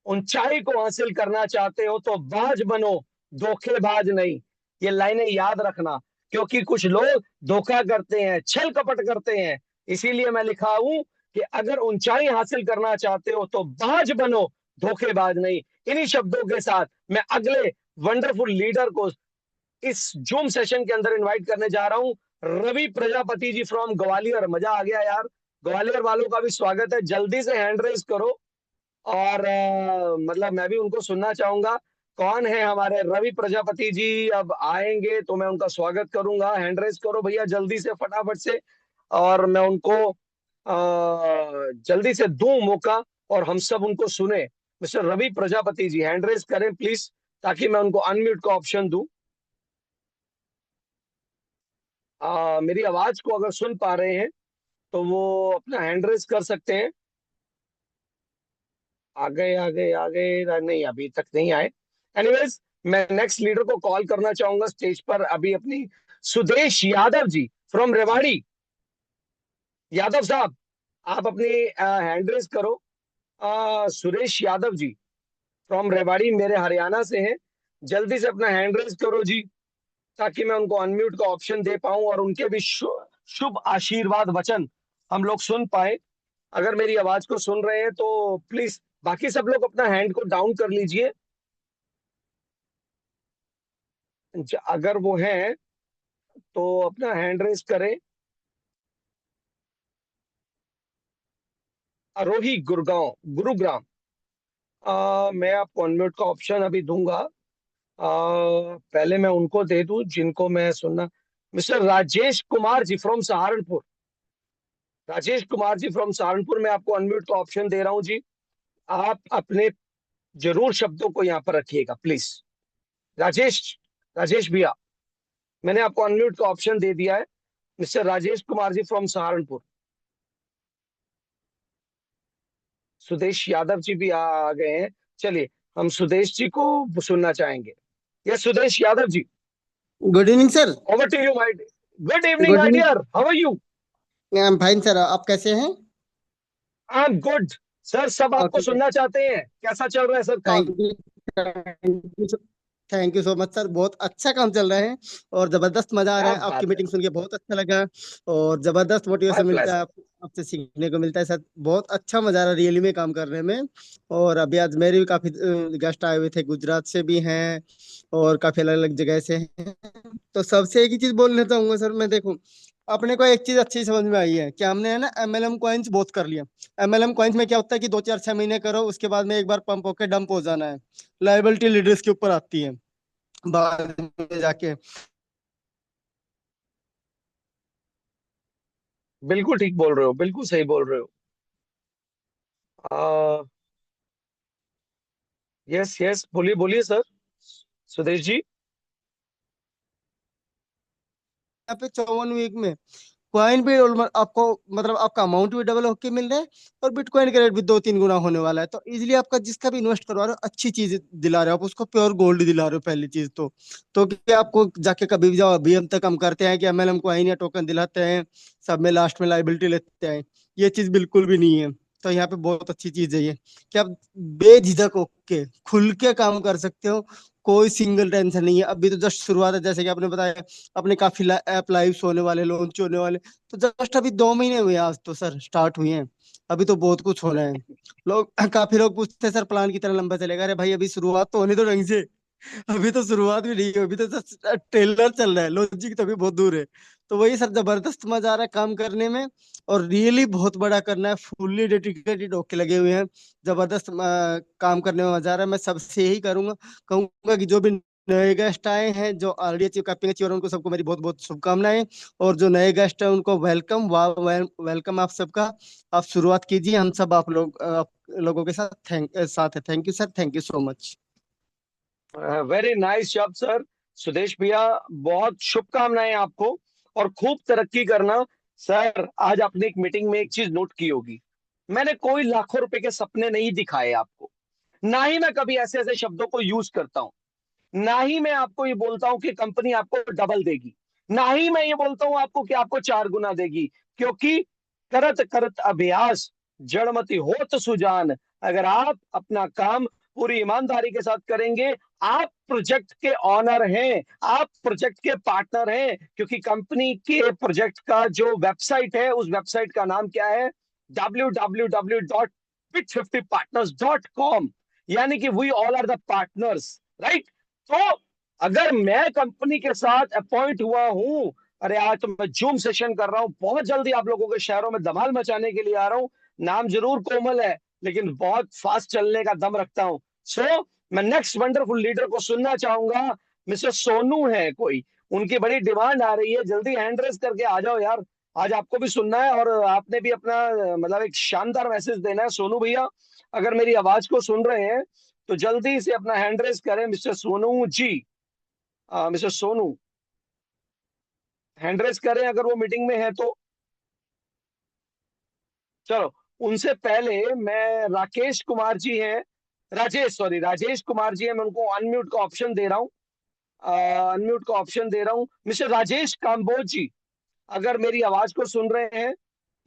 ऊंचाई को हासिल करना चाहते हो तो बाज बनो, धोखेबाज नहीं। ये लाइनें याद रखना, क्योंकि कुछ लोग धोखा करते हैं, छल कपट करते हैं। इसीलिए मैं लिखा हूं कि अगर ऊंचाई हासिल करना चाहते हो तो बाज बनो, धोखेबाज नहीं। इन्हीं शब्दों के साथ मैं अगले वंडरफुल लीडर को इस जूम सेशन के अंदर इनवाइट करने जा रहा हूं। रवि प्रजापति जी फ्रॉम ग्वालियर। मजा आ गया यार। ग्वालियर वालों का भी स्वागत है, जल्दी से हैंड रेज करो। और मतलब मैं भी उनको सुनना चाहूंगा। कौन है हमारे रवि प्रजापति जी? अब आएंगे तो मैं उनका स्वागत करूंगा। हैंड रेज करो भैया जल्दी से, फटाफट से। और मैं उनको जल्दी से दूं मौका और हम सब उनको सुने। Mister Ravi Prajapati ji hand raise करें प्लीज, ताकि मैं उनको अनम्यूट का ऑप्शन दूं। मेरी आवाज को अगर सुन पा रहे हैं तो वो अपना हैंड रेज कर सकते हैं। आ गए आ गए आ गए, नहीं अभी तक नहीं आए। एनीवेज, मैं नेक्स्ट लीडर को कॉल करना चाहूंगा स्टेज पर अभी अपनी। सुदेश यादव जी फ्रॉम रेवाड़ी। यादव साहब, आप अपनी हैंड रेज करो। सुरेश यादव जी फ्रॉम रेवाड़ी, मेरे हरियाणा से हैं। जल्दी से अपना हैंड रेज करो जी, ताकि मैं उनको अनम्यूट का ऑप्शन दे पाऊं और उनके भी शुभ आशीर्वाद वचन हम लोग सुन पाए। अगर मेरी आवाज को सुन रहे हैं तो प्लीज बाकी सब लोग अपना हैंड को डाउन कर लीजिए, अगर वो हैं तो अपना हैंड रेज करें। आरोही गुड़गांव, गुरुग्राम। मैं आपको अनम्यूट का ऑप्शन अभी दूंगा। पहले मैं उनको दे दूं जिनको मैं सुनना। Mister Rajesh Kumar ji from Saharanpur. Rajesh Kumar ji from Saharanpur, मैं आपको अनम्यूट का ऑप्शन दे रहा हूं जी। आप अपने जरूर शब्दों को यहाँ पर रखिएगा प्लीज। राजेश, राजेश भैया, मैंने आपको अनम्यूट का ऑप्शन दे दिया है। Mister Rajesh Kumar ji from Saharanpur. सुदेश यादव जी भी आ गए हैं। चलिए हम सुदेश जी को सुनना चाहेंगे। Yes Sudesh Yadav ji, good evening sir. Over to you my. Good evening good my evening. Dear, how are you? I am fine sir, आप कैसे हैं? I am good. सर सब आपको ओके, सुनना चाहते हैं, कैसा चल रहा है सर काम? Thank you, thank you so much sir, बहुत अच्छा काम चल रहा है और जबरदस्त मजा आ रहा क्या है। आपकी बात है, मीटिंग सुन के बहुत अच्छा लगा और जबरदस्त माय मोटिवेशन मिलता है, प्लेजर। आपसे सीखने को मिलता है सर। बहुत अच्छा मजा आ रहा है रियली में काम करने में। और अभी आज मेरे भी काफी गेस्ट आए हुए थे, गुजरात से भी हैं और काफी अलग अलग जगह से हैं। तो सबसे एक ही चीज बोलना चाहूंगा सर, मैं देखूं अपने को एक चीज अच्छी समझ में आई है कि हमने है ना एमएलएम कॉइन्स बहुत कर लिया। एमएलएम कॉइन्स में क्या होता है कि 2 4 6 महीने करो, उसके बाद में एक बार पंप होके डंप हो जाना है। लाइबिलिटी लीडर्स के ऊपर आती है बाद में जाके। बिल्कुल ठीक बोल रहे हो, बिल्कुल सही बोल रहे हो। यस यस, बोलिए बोलिए सर, सुदेश जी। यहाँ पे 54 वीक में कॉइन भी आपको मतलब आपका अमाउंट भी डबल होके मिल रहा है और बिटकॉइन का रेट भी 2-3 गुना होने वाला है। तो इजीली आपका जिसका भी इन्वेस्ट करवा रहे हो अच्छी चीज दिला रहे हो, आप उसको प्योर गोल्ड दिला रहे हो पहली चीज तो क्या आपको जाके कभी भी जाओ, अभी हम तक हम करते हैं कि एमएलएम कॉइन या टोकन दिलाते हैं, सब में लास्ट में लाइबिलिटी लेते हैं। ये चीज बिल्कुल भी नहीं है। तो यहाँ पे बहुत अच्छी चीज है ये कि आप बेझिझक होके खुल के काम कर सकते हो, कोई सिंगल टेंशन नहीं है। अभी तो जस्ट शुरुआत है, जैसे कि आपने बताया अपने काफी ऐप लाइव होने वाले, लॉन्च होने वाले। तो जस्ट अभी 2 महीने हुए हैं, आज तो सर स्टार्ट हुए हैं। अभी तो बहुत कुछ होना है। लोग काफी लोग पूछते हैं सर प्लान की तरह लंबा चलेगा। अरे भाई अभी शुरुआत तो होने दो ढंग से। अभी तो शुरुआत भी नहीं है, अभी तो ट्रेलर चल रहा है, लॉन्चिंग तो अभी बहुत दूर है। तो वही सर जबरदस्त मजा आ रहा है काम करने में। और रियली बहुत बड़ा करना है, फुल्ली डेडिकेटेड होके लगे हुए हैं। जबरदस्त काम करने में मजा आ रहा है। मैं सबसे यही करूंगा कहूंगा कि जो भी नए गेस्ट आए हैं, जो ऑलरेडी अचीव कैपिंग अचीवर, उनको सबको मेरी बहुत बहुत शुभकामनाएं। और जो नए गेस्ट हैं उनको वेलकम, वेलकम आप सबका। आप शुरुआत कीजिए, हम सब आप लोगों के साथ है। Thank you sir, thank you so much. Very nice job sir. Sudesh भैया, बहुत शुभकामनाएं आपको, और खूब तरक्की करना। सर, आज आपने एक मीटिंग में एक चीज नोट की होगी, मैंने कोई लाखों रुपए के सपने नहीं दिखाए आपको, ना ही मैं कभी ऐसे ऐसे शब्दों को यूज करता हूं, ना ही मैं आपको ये बोलता हूं कि कंपनी आपको डबल देगी, ना ही मैं ये बोलता हूं आपको कि आपको 4 गुना देगी। क्योंकि करत करत अभ्यास, जड़मति होत सुजान। अगर आप अपना काम पूरी ईमानदारी के साथ करेंगे, आप प्रोजेक्ट के ऑनर हैं, आप प्रोजेक्ट के पार्टनर हैं। क्योंकि कंपनी के प्रोजेक्ट का जो वेबसाइट है, उस वेबसाइट का नाम क्या है? www.bit50partners.com। यानी कि we all are the partners, right? तो अगर मैं कंपनी के साथ अपॉइंट हुआ हूं, अरे आज तो मैं जूम सेशन कर रहा हूं, बहुत जल्दी आप लोगों के शहरों में धमाल मचाने के लिए आ रहा हूं। नाम जरूर कोमल है, लेकिन बहुत फास्ट चलने का दम रखता हूं। सो मैं नेक्स्ट वंडरफुल लीडर को सुनना चाहूंगा। मिस्टर सोनू है कोई, उनकी बड़ी डिमांड आ रही है, जल्दी हैंड रेस करके आ जाओ यार। आज आपको भी सुनना है, और आपने भी अपना मतलब एक शानदार मैसेज देना है। सोनू भैया, अगर मेरी आवाज को सुन रहे हैं तो जल्दी से अपना हैंड रेस करें। Mister Sonu ji, mister Sonu, hand raise करें अगर वो मीटिंग में है तो। चलो, उनसे पहले मैं राकेश कुमार जी हैं, राजेश, सॉरी, राजेश कुमार जी हैं, मैं उनको अनम्यूट का ऑप्शन दे रहा हूँ। अनम्यूट का ऑप्शन दे रहा हूँ। मिस्टर राजेश काम्बोज जी, अगर मेरी आवाज को सुन रहे हैं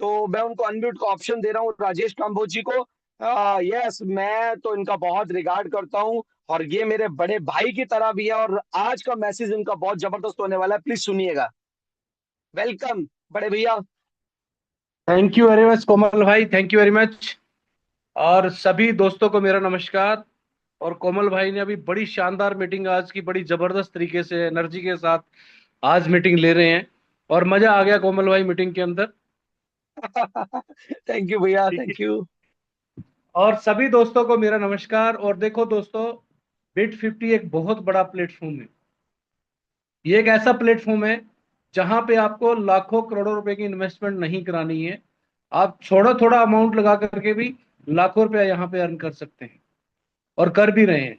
तो मैं उनको अनम्यूट का ऑप्शन दे रहा हूँ, राजेश काम्बोज जी को। यस, मैं तो इनका बहुत रिगार्ड करता हूँ, और ये मेरे बड़े भाई की तरह भी है, और आज का मैसेज इनका बहुत जबरदस्त होने वाला है, प्लीज सुनिएगा। वेलकम बड़े भैया। थैंक यू वेरी मच कोमल भाई, थैंक यू वेरी मच। और सभी दोस्तों को मेरा नमस्कार। और कोमल भाई ने अभी बड़ी शानदार मीटिंग आज की, बड़ी जबरदस्त तरीके से एनर्जी के साथ आज मीटिंग ले रहे हैं, और मजा आ गया कोमल भाई मीटिंग के अंदर। थैंक यू भैया, ठीक है। Thank you. और सभी दोस्तों को मेरा नमस्कार। और देखो दोस्तों, बिट50 एक बहुत बड़ा प्लेटफॉर्म है। ये एक ऐसा प्लेटफॉर्म है जहां पे आपको लाखों करोड़ों रुपए की इन्वेस्टमेंट नहीं करानी है। आप थोड़ा थोड़ा अमाउंट लगा करके भी लाखों रुपया यहाँ पे अर्न कर सकते हैं, और कर भी रहे हैं।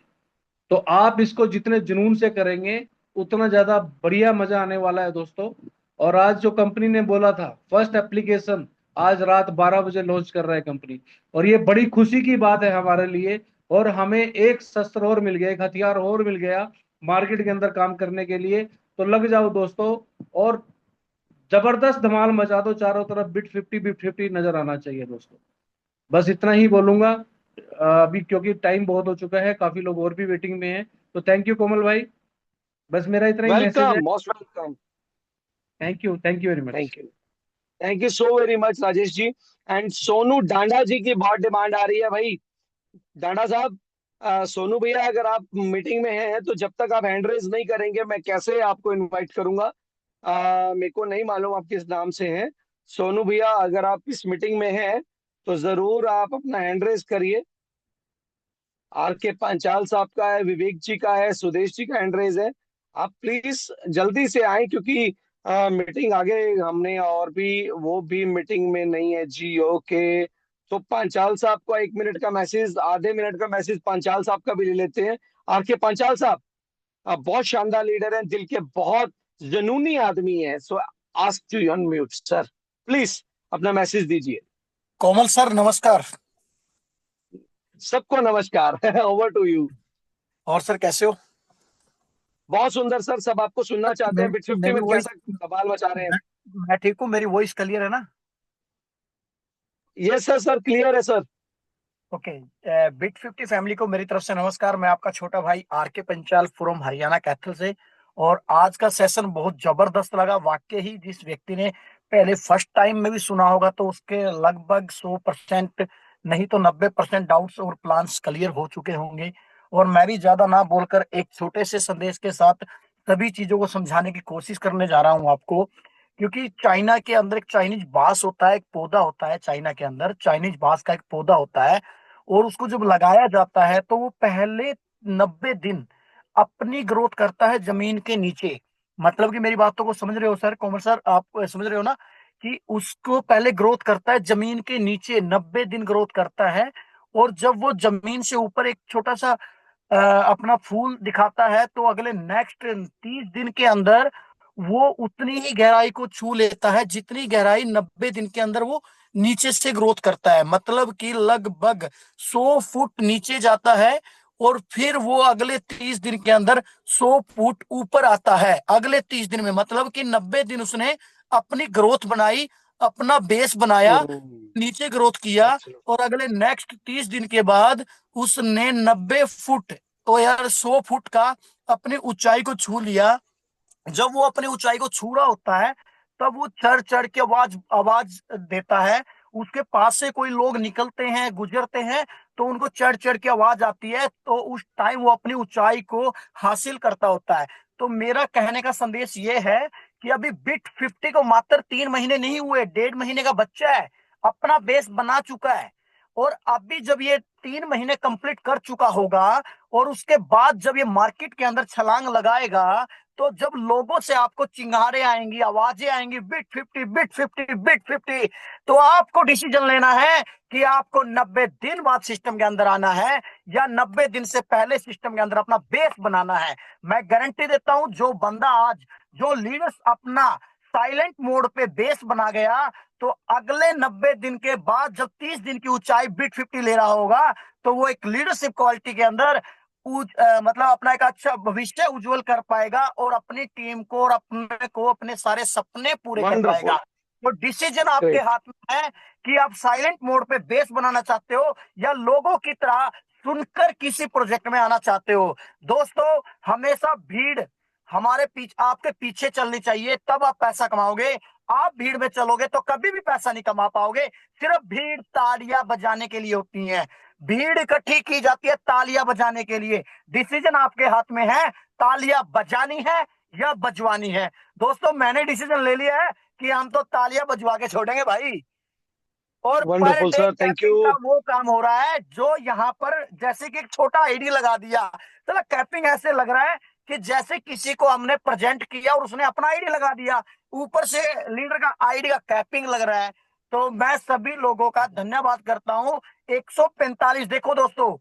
तो आप इसको जितने जुनून से करेंगे उतना ज्यादा बढ़िया मजा आने वाला है दोस्तों। और आज जो कंपनी ने बोला था फर्स्ट एप्लीकेशन आज रात 12 बजे लॉन्च कर रहा है कंपनी, और ये बड़ी खुशी की बात है हमारे लिए। और हमें एक शस्त्र और मिल गया, एक हथियार और मिल गया मार्केट के अंदर काम करने के लिए। तो लग जाओ दोस्तों, और जबरदस्त धमाल मचा दो चारों तरफ। बिट50 नजर आना चाहिए दोस्तों। बस इतना ही बोलूंगा अभी, क्योंकि टाइम बहुत हो चुका है, काफी लोग और भी वेटिंग में हैं। तो थैंक यू कोमल भाई, बस मेरा इतना ही मैसेज है। Welcome, most welcome. Thank you very much. Thank you, thank you so very much Rajesh ji. And Sonu Danda ji की बहुत डिमांड आ रही है भाई। डांडा साहब, सोनू भैया, अगर आप मीटिंग में हैं तो जब तक आप हैंड रेज नहीं करेंगे मैं कैसे आपको इनवाइट करूंगा? मेरे को नहीं मालूम आप किस नाम से हैं। सोनू भैया, अगर आप इस मीटिंग में हैं तो जरूर आप अपना हैंड रेज करिए। आर के पांचाल साहब का है, विवेक जी का है, सुदेश जी का हैंड रेज है। आप प्लीज जल्दी से आए, क्योंकि मीटिंग आगे हमने और भी, वो भी मीटिंग में नहीं है जी। ओके, तो पांचाल साहब का 1 मिनट का मैसेज, आधे मिनट का मैसेज पांचाल साहब का भी ले लेते हैं। आके पांचाल साहब, आप बहुत शानदार लीडर हैं, दिल के बहुत जुनूनी आदमी हैं। So ask to unmute sir, please अपना मैसेज दीजिए। कोमल सर नमस्कार। सबको नमस्कार। Over to you. और सर कैसे हो? बहुत सुंदर सर, सब आपको सुनना चाहते हैं। बिट 50 मेरी में वॉइस कैसा कमाल मचा रहे हैं। मैं ठीक हूँ, मेरी वॉइस क्लियर है ना? यस सर, सर क्लियर है सर। ओके। बिट 50 फैमिली को मेरी तरफ से नमस्कार। मैं आपका छोटा भाई आर के पंचाल फ्रॉम हरियाणा कैथल से। और आज का सेशन बहुत जबरदस्त लगा वाकई ही। जिस व्यक्ति ने पहले फर्स्ट टाइम में भी सुना होगा तो उसके लगभग 100% नहीं तो 90% डाउट्स और प्लान्स क्लियर हो चुके होंगे। और मैं भी ज्यादा ना बोलकर एक छोटे से संदेश के साथ सभी चीजों को समझाने की कोशिश करने जा रहा हूँ आपको। क्योंकि चाइना के अंदर एक चाइनीज बांस होता है, एक पौधा होता है। चाइना के अंदर चाइनीज बांस का एक पौधा होता है और उसको जब लगाया जाता है तो वो पहले 90 दिन अपनी ग्रोथ करता है जमीन के नीचे। मतलब कि मेरी बातों को समझ रहे हो सर? कोमल सर आप समझ रहे हो ना कि उसको पहले ग्रोथ करता है जमीन के नीचे, 90 दिन ग्रोथ करता है। और जब वो जमीन से ऊपर एक छोटा सा अपना फूल दिखाता है तो अगले नेक्स्ट 30 दिन के अंदर वो उतनी ही गहराई को छू लेता है जितनी गहराई 90 दिन के अंदर वो नीचे से ग्रोथ करता है। मतलब कि लगभग 100 फुट नीचे जाता है और फिर वो अगले 30 दिन के अंदर 100 फुट ऊपर आता है। अगले 30 दिन में मतलब कि 90 दिन उसने अपनी ग्रोथ बनाई, अपना बेस बनाया, नीचे ग्रोथ किया। अच्छा। और अगले नेक्स्ट 30 दिन के बाद उसने 90 फुट तो यार 100 फुट का अपनी ऊंचाई को छू लिया। जब वो अपनी ऊंचाई को छू रहा होता है तब वो चढ़ चढ़ के आवाज आवाज देता है। उसके पास से कोई लोग निकलते हैं, गुजरते हैं तो उनको चढ़ चढ़ के आवाज आती है। तो उस टाइम वो अपनी ऊंचाई को हासिल करता होता है। तो मेरा कहने का संदेश ये है कि अभी बिट 50 को मात्र 3 महीने नहीं हुए, 1.5 महीने का बच्चा है, अपना बेस बना चुका है। और अभी जब ये 3 महीने कंप्लीट कर चुका होगा और उसके बाद जब ये मार्केट के अंदर छलांग लगाएगा तो जब लोगों से आपको चिंगारे आएंगी, आवाजें आएंगी बिट 50 बिट 50 बिट 50, तो आपको डिसीजन लेना है कि आपको 90 दिन बाद सिस्टम के अंदर आना है या 90 दिन से पहले सिस्टम के अंदर अपना बेस बनाना है। मैं गारंटी देता हूं जो बंदा आज, जो लीडर्स अपना साइलेंट मोड पे बेस बना गया तो अगले 90 दिन के बाद जब 30 दिन की ऊंचाई बिट 50 ले रहा होगा तो वो एक लीडरशिप क्वालिटी के अंदर मतलब अपना एक अच्छा भविष्य उज्जवल कर पाएगा और अपनी टीम को और अपने को अपने सारे सपने पूरे कर पाएगा। वंडरफुल। तो डिसीजन आपके ग्रेट। हाथ में है कि आप साइलेंट मोड पे बेस बनाना चाहते हो या लोगों की तरह सुनकर किसी प्रोजेक्ट में आना चाहते हो। दोस्तों हमेशा भीड़ हमारे पीछे, आपके पीछे चलनी चाहिए, तब आप पैसा कमाओगे। आप भीड़ में चलोगे तो कभी भी पैसा नहीं कमा पाओगे। सिर्फ भीड़ तालियां बजाने के लिए होती है, भीड़ इकट्ठी की जाती है तालियां बजाने के लिए। डिसीजन आपके हाथ में है, तालियां बजानी है या बजवानी है। दोस्तों मैंने डिसीजन ले लिया है कि हम तो तालियां बजवा के छोड़ेंगे भाई। और पर wonderful day sir, thank capping का यू। वो काम हो रहा है जो यहाँ पर जैसे कि एक छोटा आईडी लगा दिया। चलो कैपिंग ऐसे लग रहा है कि जैसे किसी को हमने प्रेजेंट किया और उसने अपना आईडी लगा दिया, ऊपर से लीडर का आईडी का कैपिंग लग रहा है। तो मैं सभी लोगों का धन्यवाद करता हूँ। 145, देखो दोस्तों,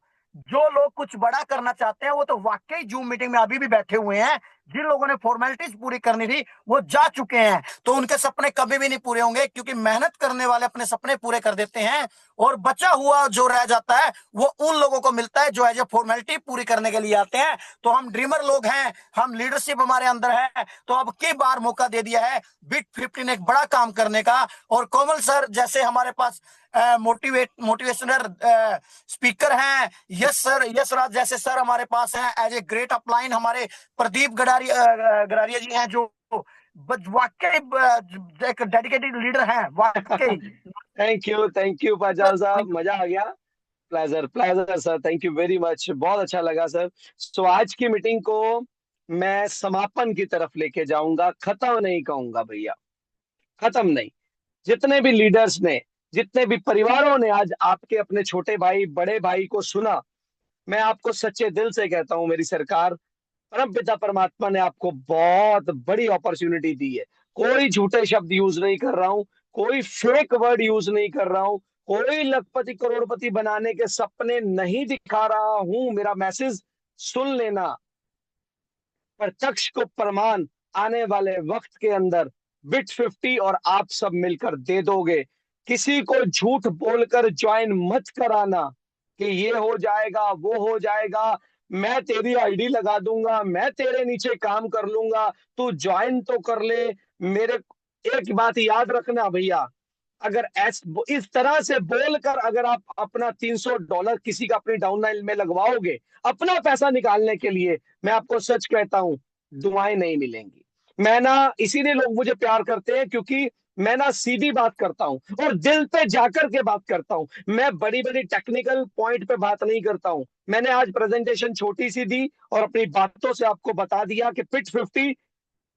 जो लोग कुछ बड़ा करना चाहते हैं वो तो वाकई जूम मीटिंग में अभी भी बैठे हुए हैं। जिन लोगों ने फॉर्मेलिटीज पूरी करनी थी वो जा चुके हैं। तो उनके सपने कभी भी नहीं पूरे होंगे क्योंकि मेहनत करने वाले अपने सपने पूरे कर देते हैं और बचा हुआ जो रह जाता है वो उन लोगों को मिलता है जो एज ए फॉर्मेलिटी पूरी करने के लिए आते हैं। तो हम ड्रीमर लोग हैं, हम लीडरशिप हमारे अंदर है, तो अब की बार मौका दे दिया है बिट 50 ने एक बड़ा काम करने का। और कोमल सर जैसे हमारे पास मोटिवेशनल स्पीकर हैं, यस सर, यस राज जैसे सर हमारे पास हैं, एज ए ग्रेट अपलाइन हमारे प्रदीप गडारिया जी हैं जो वाकई एक डेडिकेटेड लीडर हैं वाकई। थैंक यू पांचाल साहब, मजा आ गया। Pleasure pleasure sir, thank you very much, बहुत अच्छा लगा सर। सो आज की मीटिंग को मैं समापन की तरफ लेके जाऊंगा, खत्म नहीं कहूंगा भैया, खत्म नहीं। जितने भी लीडर्स ने, जितने भी परिवारों ने आज आपके अपने छोटे भाई बड़े भाई को सुना, मैं आपको सच्चे दिल से कहता हूं, मेरी सरकार परम पिता परमात्मा ने आपको बहुत बड़ी अपॉर्चुनिटी दी है। कोई झूठे शब्द यूज नहीं कर रहा हूं, कोई फेक वर्ड यूज नहीं कर रहा हूं, कोई लखपति करोड़पति बनाने के सपने नहीं दिखा रहा हूं। मेरा मैसेज सुन लेना। प्रत्यक्ष को प्रमाण आने वाले वक्त के अंदर बिट 50 और आप सब मिलकर दे दोगे। किसी को झूठ बोलकर ज्वाइन मत कराना कि ये हो जाएगा वो हो जाएगा, मैं तेरी आईडी लगा दूंगा, मैं तेरे नीचे काम कर लूंगा, तू ज्वाइन तो कर ले। मेरे एक बात याद रखना भैया, अगर इस तरह से बोलकर अगर आप अपना $300 किसी का अपनी डाउनलाइन में लगवाओगे अपना पैसा निकालने के लिए, मैं आपको सच कहता हूं दुआएं नहीं मिलेंगी। मैं ना, इसीलिए लोग मुझे प्यार करते हैं क्योंकि मैं ना सीधी बात करता हूं और दिल पे जाकर के बात करता हूं। मैं बड़ी बड़ी टेक्निकल पॉइंट पे बात नहीं करता हूं। मैंने आज प्रेजेंटेशन छोटी सी दी और अपनी बातों से आपको बता दिया कि बिट 50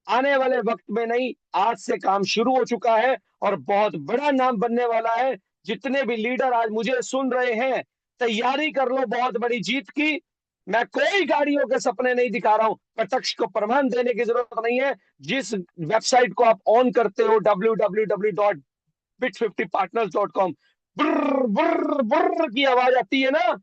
आने वाले वक्त में नहीं, आज से काम शुरू हो चुका है और बहुत बड़ा नाम बनने वाला है। जितने भी लीडर आज मुझे सुन रहे हैं, तैयारी कर लो बहुत बड़ी जीत की। मैं कोई गाड़ियों के सपने नहीं दिखा रहा हूं, प्रत्यक्ष को प्रमाण देने की जरूरत नहीं है। जिस वेबसाइट को आप ऑन करते हो www.bit50partners.com, बुर्र बुर्र बुर्र की आवाज आती है ना,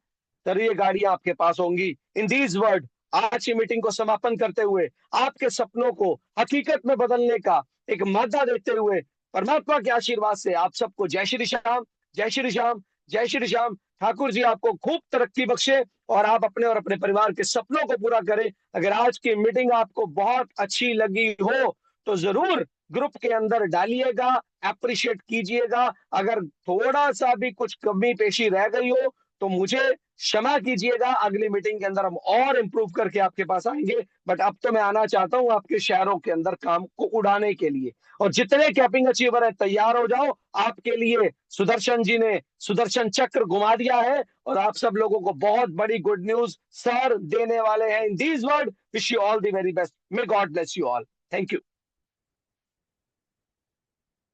सर ये गाड़ियां आपके पास होंगी। इन दीज वर्ड, आज की मीटिंग को समापन करते हुए आपके सपनों को हकीकत में बदलने का एक मादा देते हुए परमात्मा के आशीर्वाद से आप सबको जय श्री श्याम, जय श्री श्याम, जय श्री श्याम। ठाकुर जी आपको खूब तरक्की बख्शे और आप अपने और अपने परिवार के सपनों को पूरा करें। अगर आज की मीटिंग आपको बहुत अच्छी लगी हो तो जरूर ग्रुप के अंदर डालिएगा, अप्रिशिएट कीजिएगा। अगर थोड़ा सा भी कुछ कमी पेशी रह गई हो तो मुझे क्षमा कीजिएगा। अगली मीटिंग के अंदर हम और इंप्रूव करके आपके पास आएंगे। बट अब तो मैं आना चाहता हूं आपके शहरों के अंदर काम को उड़ाने के लिए। और जितने कैपिंग अचीवर है तैयार हो जाओ, आपके लिए सुदर्शन जी ने सुदर्शन चक्र घुमा दिया है और आप सब लोगों को बहुत बड़ी गुड न्यूज सर देने वाले हैं। In these word, wish you all the very best. May God bless you all. Thank you.